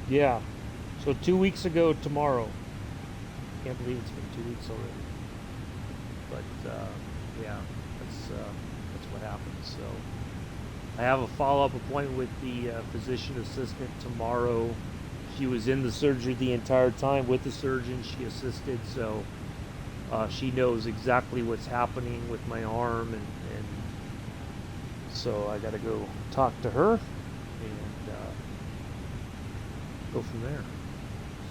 Yeah, so 2 weeks ago tomorrow. Can't believe it's been 2 weeks already. But, yeah, that's what happened. So I have a follow-up appointment with the physician assistant tomorrow. She was in the surgery the entire time with the surgeon. She assisted, so she knows exactly what's happening with my arm, and so I got to go talk to her and go from there.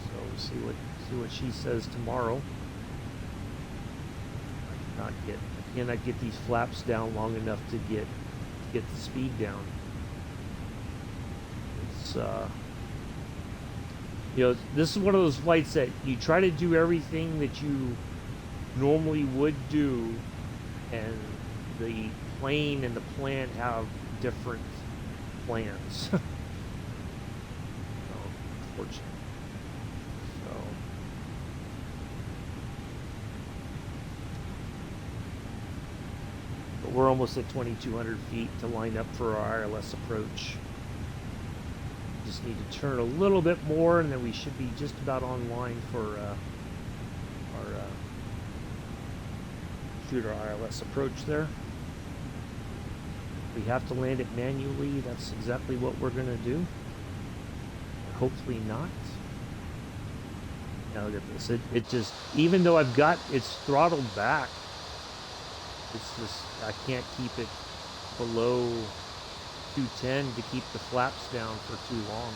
So we'll see what she says tomorrow. I cannot get these flaps down long enough to get the speed down. It's this is one of those flights that you try to do everything that you normally would do, and the plane and the plant have different plans. Unfortunately. So but we're almost at 2,200 feet to line up for our ILS approach. Just need to turn a little bit more, and then we should be just about online for our shoot our ILS approach there. We have to land it manually. That's exactly what we're going to do. Hopefully not. Now look at this. It just, even though I've got it's throttled back, it's just, I can't keep it below 210 to keep the flaps down for too long.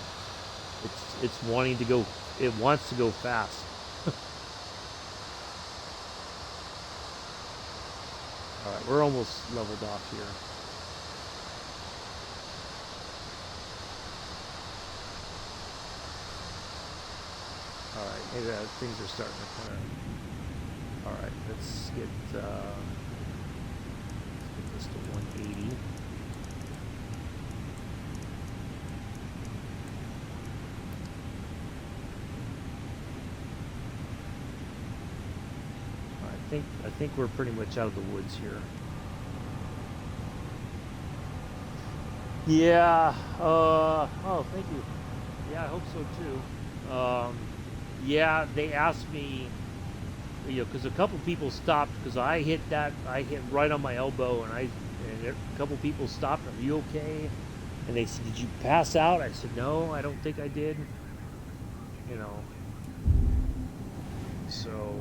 It's wanting to go, it wants to go fast. Alright, we're almost leveled off here. Alright, maybe things are starting to kind of... Alright, let's get this to 180. I think we're pretty much out of the woods here. Yeah. Oh, thank you. Yeah, I hope so too. Yeah, they asked me, because a couple people stopped because I hit right on my elbow, and a couple people stopped. Are you okay? And they said, did you pass out? I said, no, I don't think I did. So.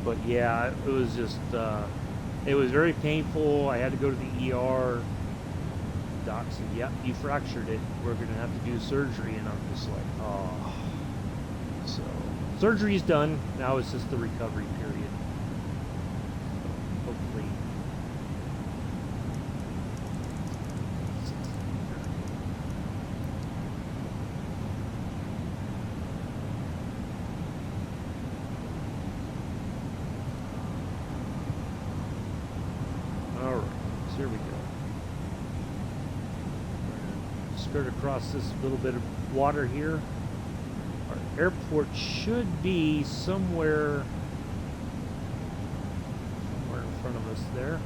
But yeah, it was just, it was very painful. I had to go to the ER. Doc said, yep, you fractured it. We're going to have to do surgery. And I'm just like, oh. So, surgery's done. Now it's just the recovery period. So, hopefully. Here we go. Skirt across this little bit of water here. Our airport should be somewhere in front of us there.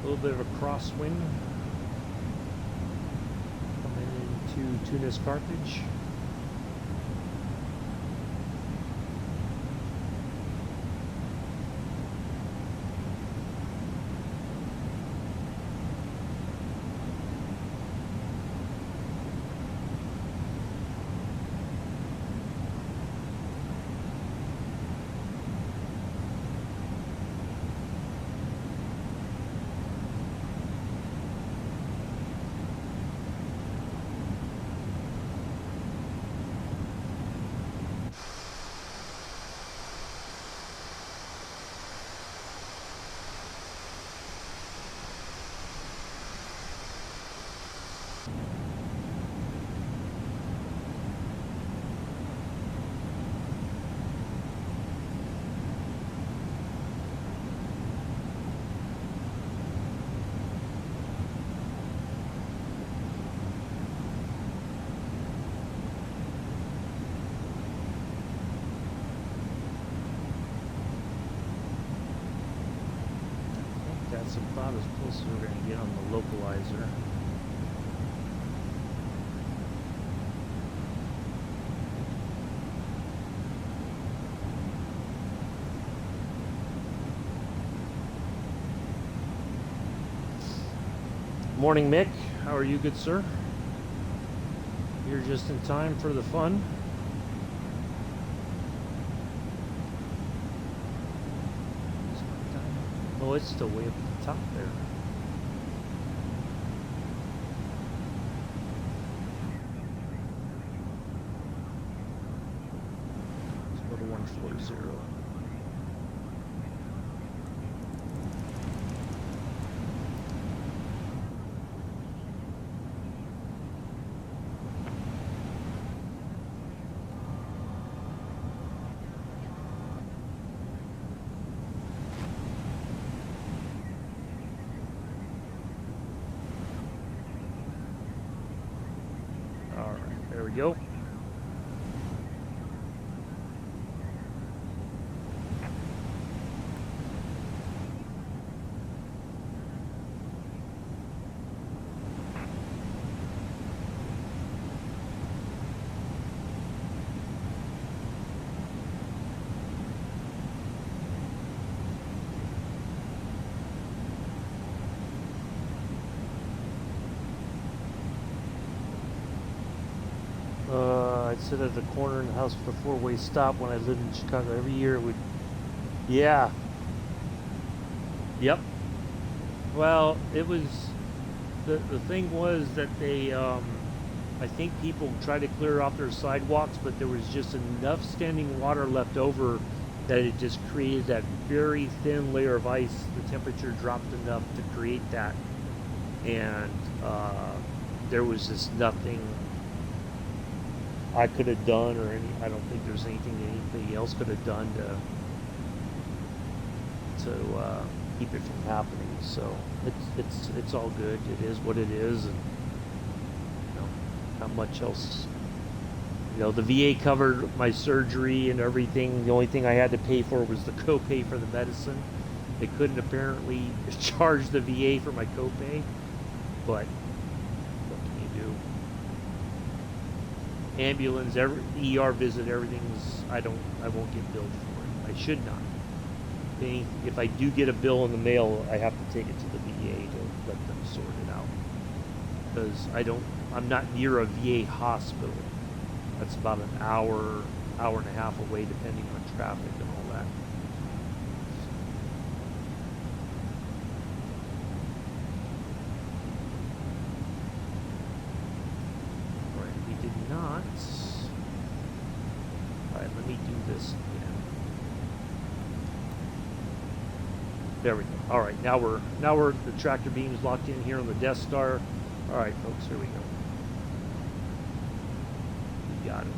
A little bit of a crosswind. to Tunis Carthage. That's about as close as we're going to get on the localizer. Morning, Mick. How are you, good sir? You're just in time for the fun. Oh, it's still way up at the top there. Let's go to 140. There we go. I'd sit at the corner in the house with a four-way stop when I lived in Chicago. Every year it would... Yeah. Yep. Well, it was... The thing was that they... I think people tried to clear off their sidewalks, but there was just enough standing water left over that it just created that very thin layer of ice. The temperature dropped enough to create that. And there was just nothing I could have done, or I don't think there's anything anybody else could have done to keep it from happening. So it's all good. It is what it is, and not much else. The VA covered my surgery and everything. The only thing I had to pay for was the copay for the medicine. They couldn't apparently charge the VA for my copay, but what can you do? Ambulance, ER visit, everything's, I won't get billed for it. I should not. If I do get a bill in the mail, I have to take it to the VA to let them sort it out. Because I'm not near a VA hospital. That's about an hour and a half away, depending on traffic and all that. Not. Alright, let me do this again. There we go. Alright, now we're the tractor beam is locked in here on the Death Star. Alright folks, here we go. We got it.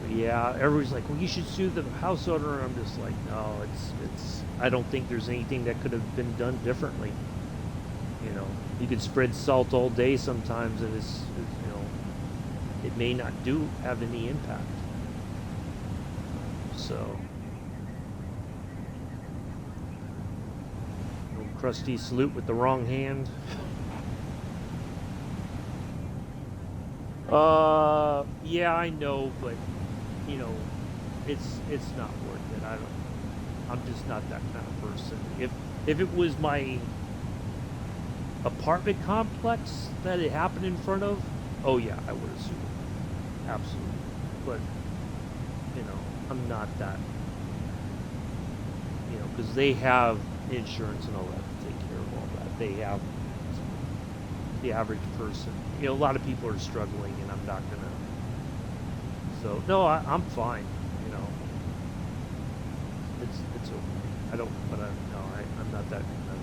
Yeah, everybody's like, well, you should sue the house owner. And I'm just like, no, I don't think there's anything that could have been done differently. You could spread salt all day sometimes, and it may not have any impact. So, old crusty salute with the wrong hand. Yeah, I know, but you know, it's not worth it. I'm just not that kind of person. If it was my apartment complex that it happened in front of, oh yeah, I would assume. Absolutely. But, you know, I'm not that, you know, because they have insurance and all that to take care of all that. They have the average person. You know, a lot of people are struggling, and I'm not going to. So, no, I'm fine, you know. It's okay. I don't, but I'm not that kind of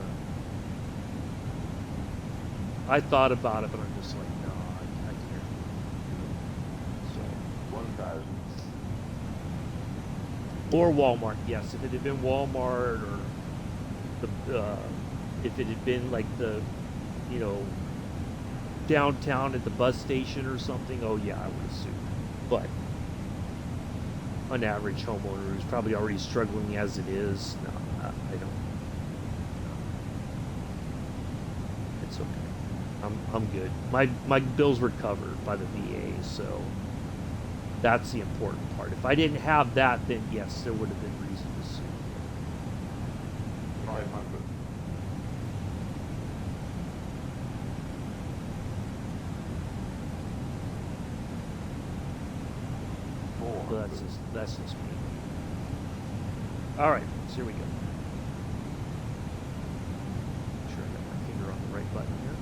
a. I thought about it, but I'm just like, no, I can't. So 1,000. Or Walmart, yes. If it had been Walmart, or if it had been like the, you know, downtown at the bus station or something, oh yeah, I would assume. But an average homeowner who's probably already struggling as it is, no, I don't. It's okay. I'm good. My bills were covered by the VA, so that's the important part. If I didn't have that, then yes, there would have been reason to sue. 500. Well, that's just me. All right, so here we go. Make sure I got my finger on the right button here.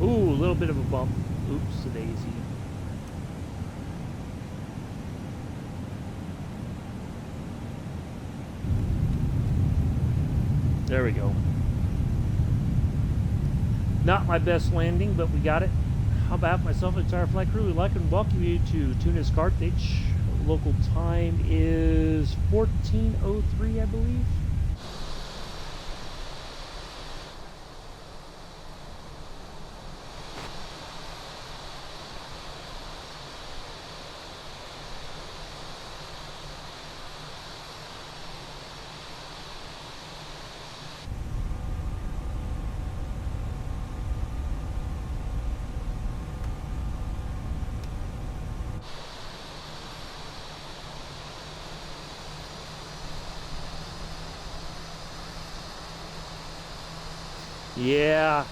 Ooh, a little bit of a bump. Oops, a daisy. There we go. Not my best landing, but we got it. On behalf of myself and the entire flight crew, we'd like to welcome you to Tunis Carthage. Local time is 14:03, I believe. Yeah,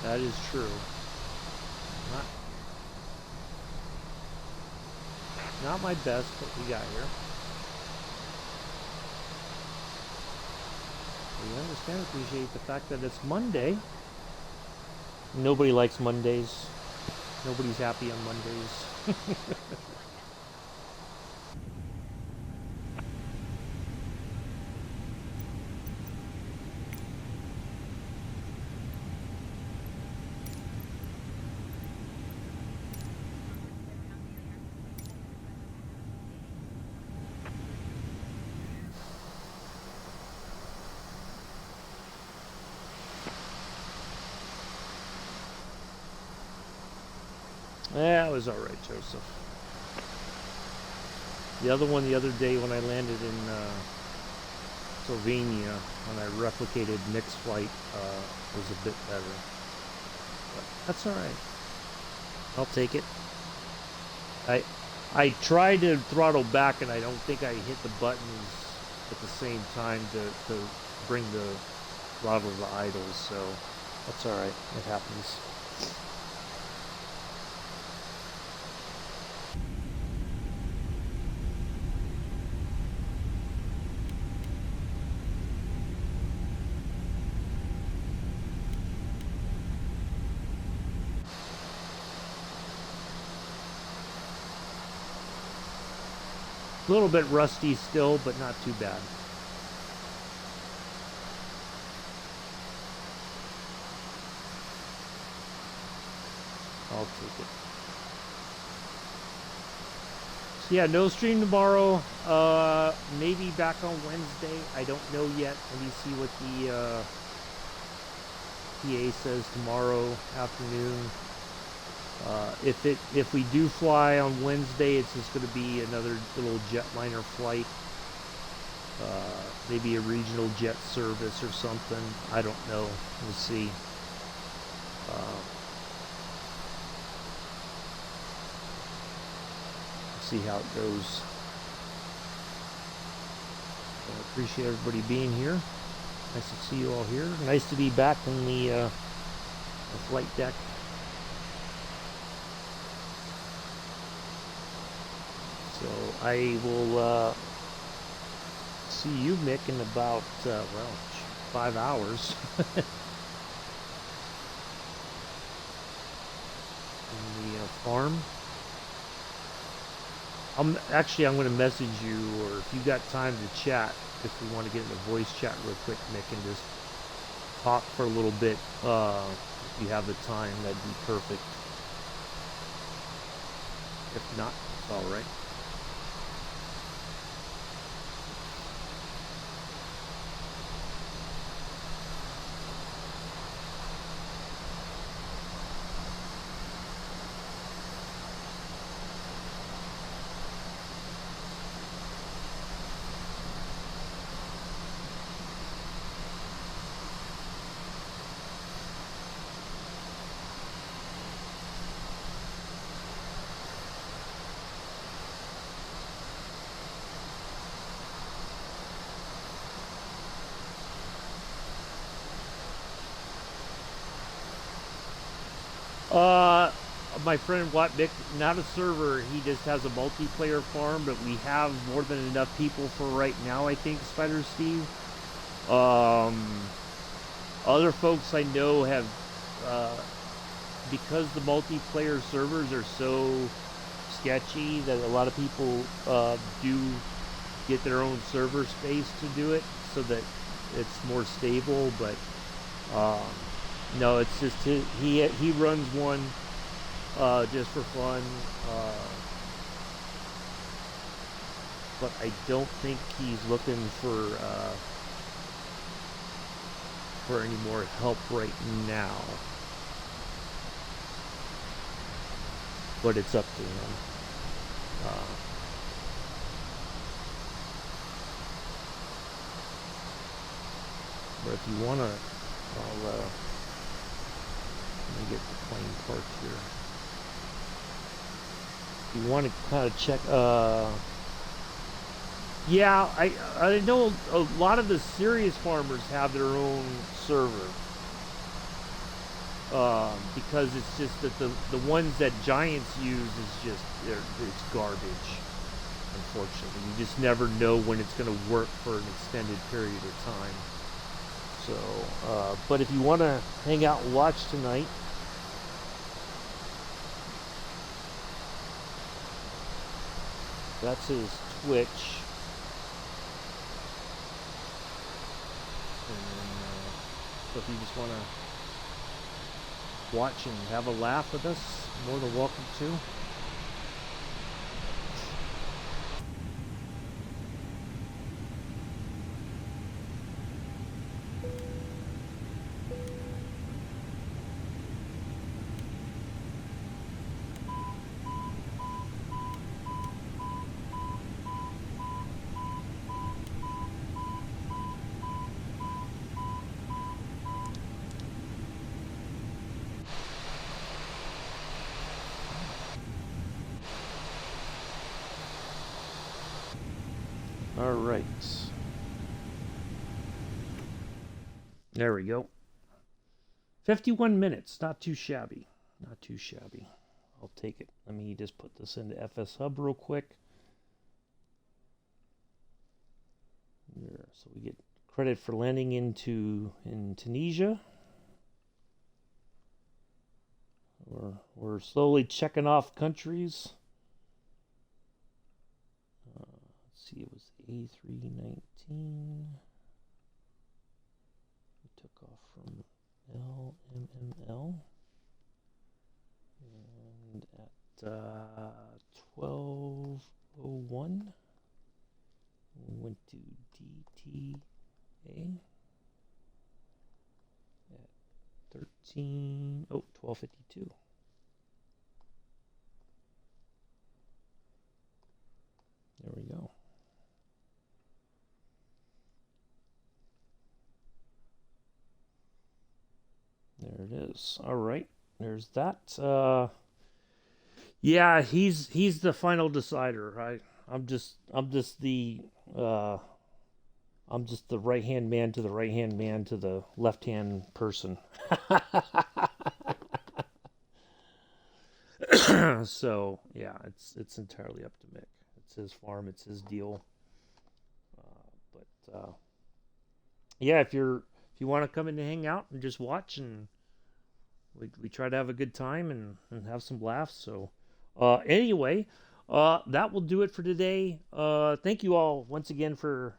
that is true. Not my best, but we got here. We understand, appreciate the fact that it's Monday. Nobody likes Mondays. Nobody's happy on Mondays. Yeah, it was alright, Joseph. The other one the other day when I landed in Slovenia, when I replicated mixed flight, was a bit better. But that's alright. I'll take it. I tried to throttle back and I don't think I hit the buttons at the same time to bring the throttle to idle, so that's alright. It happens. A little bit rusty still, but not too bad. I'll take it. So yeah, no stream tomorrow. Maybe back on Wednesday. I don't know yet. Let me see what the PA says tomorrow afternoon. If we do fly on Wednesday, it's just going to be another little jetliner flight. Maybe a regional jet service or something. I don't know. We'll see. See how it goes. I appreciate everybody being here. Nice to see you all here. Nice to be back in the flight deck. So I will see you, Mick, in about, well, 5 hours. In the farm. I'm going to message you, or if you got time to chat, if we want to get in a voice chat real quick, Mick, and just talk for a little bit. If you have the time, that'd be perfect. If not, it's all right. My friend Watt Mick, not a server, he just has a multiplayer farm, but we have more than enough people for right now, I think, Spider Steve. Other folks I know have, because the multiplayer servers are so sketchy that a lot of people do get their own server space to do it so that it's more stable, but no, it's just he runs one just for fun, but I don't think he's looking for any more help right now. But it's up to him. But if you wanna, let me get the plane parked here. You want to kind of check, yeah, I know a lot of the serious farmers have their own server, because it's just that the ones that Giants use is just, it's garbage, unfortunately. You just never know when it's going to work for an extended period of time. So, but if you want to hang out and watch tonight, that's his Twitch. And then, so if you just want to watch and have a laugh with us, more than welcome to. All right. There we go. 51 minutes. Not too shabby. Not too shabby. I'll take it. Let me just put this into FS Hub real quick. There. So we get credit for landing in Tunisia. We're slowly checking off countries. see, it was A319. We took off from LMML. And at 12:01, we went to DTA at 12:52. There we go. There it is. All right. There's that. Yeah, he's the final decider. I'm just the I'm just the right hand man to the right hand man to the left hand person. So yeah, it's entirely up to Mick. It's his farm. It's his deal. But yeah, if you want to come in and hang out and just watch, and we try to have a good time and have some laughs. So anyway, that will do it for today. Thank you all once again for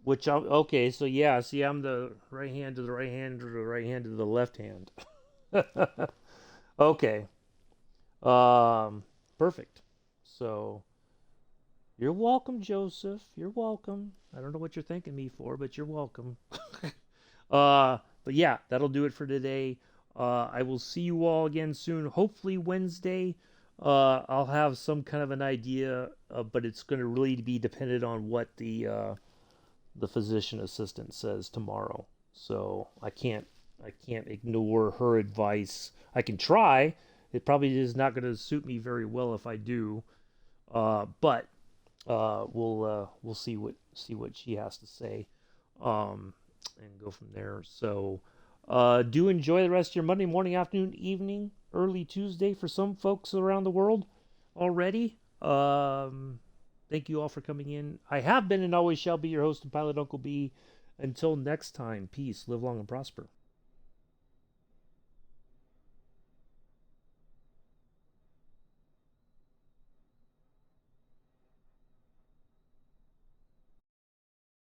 okay. So yeah, see, I'm the right hand to the right hand to the right hand to the left hand. Okay. Perfect. So you're welcome, Joseph. You're welcome. I don't know what you're thanking me for, but you're welcome. But yeah, that'll do it for today. I will see you all again soon. Hopefully Wednesday. I'll have some kind of an idea, but it's going to really be dependent on what the physician assistant says tomorrow. So I can't ignore her advice. I can try. It probably is not going to suit me very well if I do. But we'll see what she has to say, and go from there. So do enjoy the rest of your Monday morning, afternoon, evening, early Tuesday for some folks around the world already. Thank you all for coming in. I have been and always shall be your host and pilot, Uncle B. Until next time, peace, live long and prosper.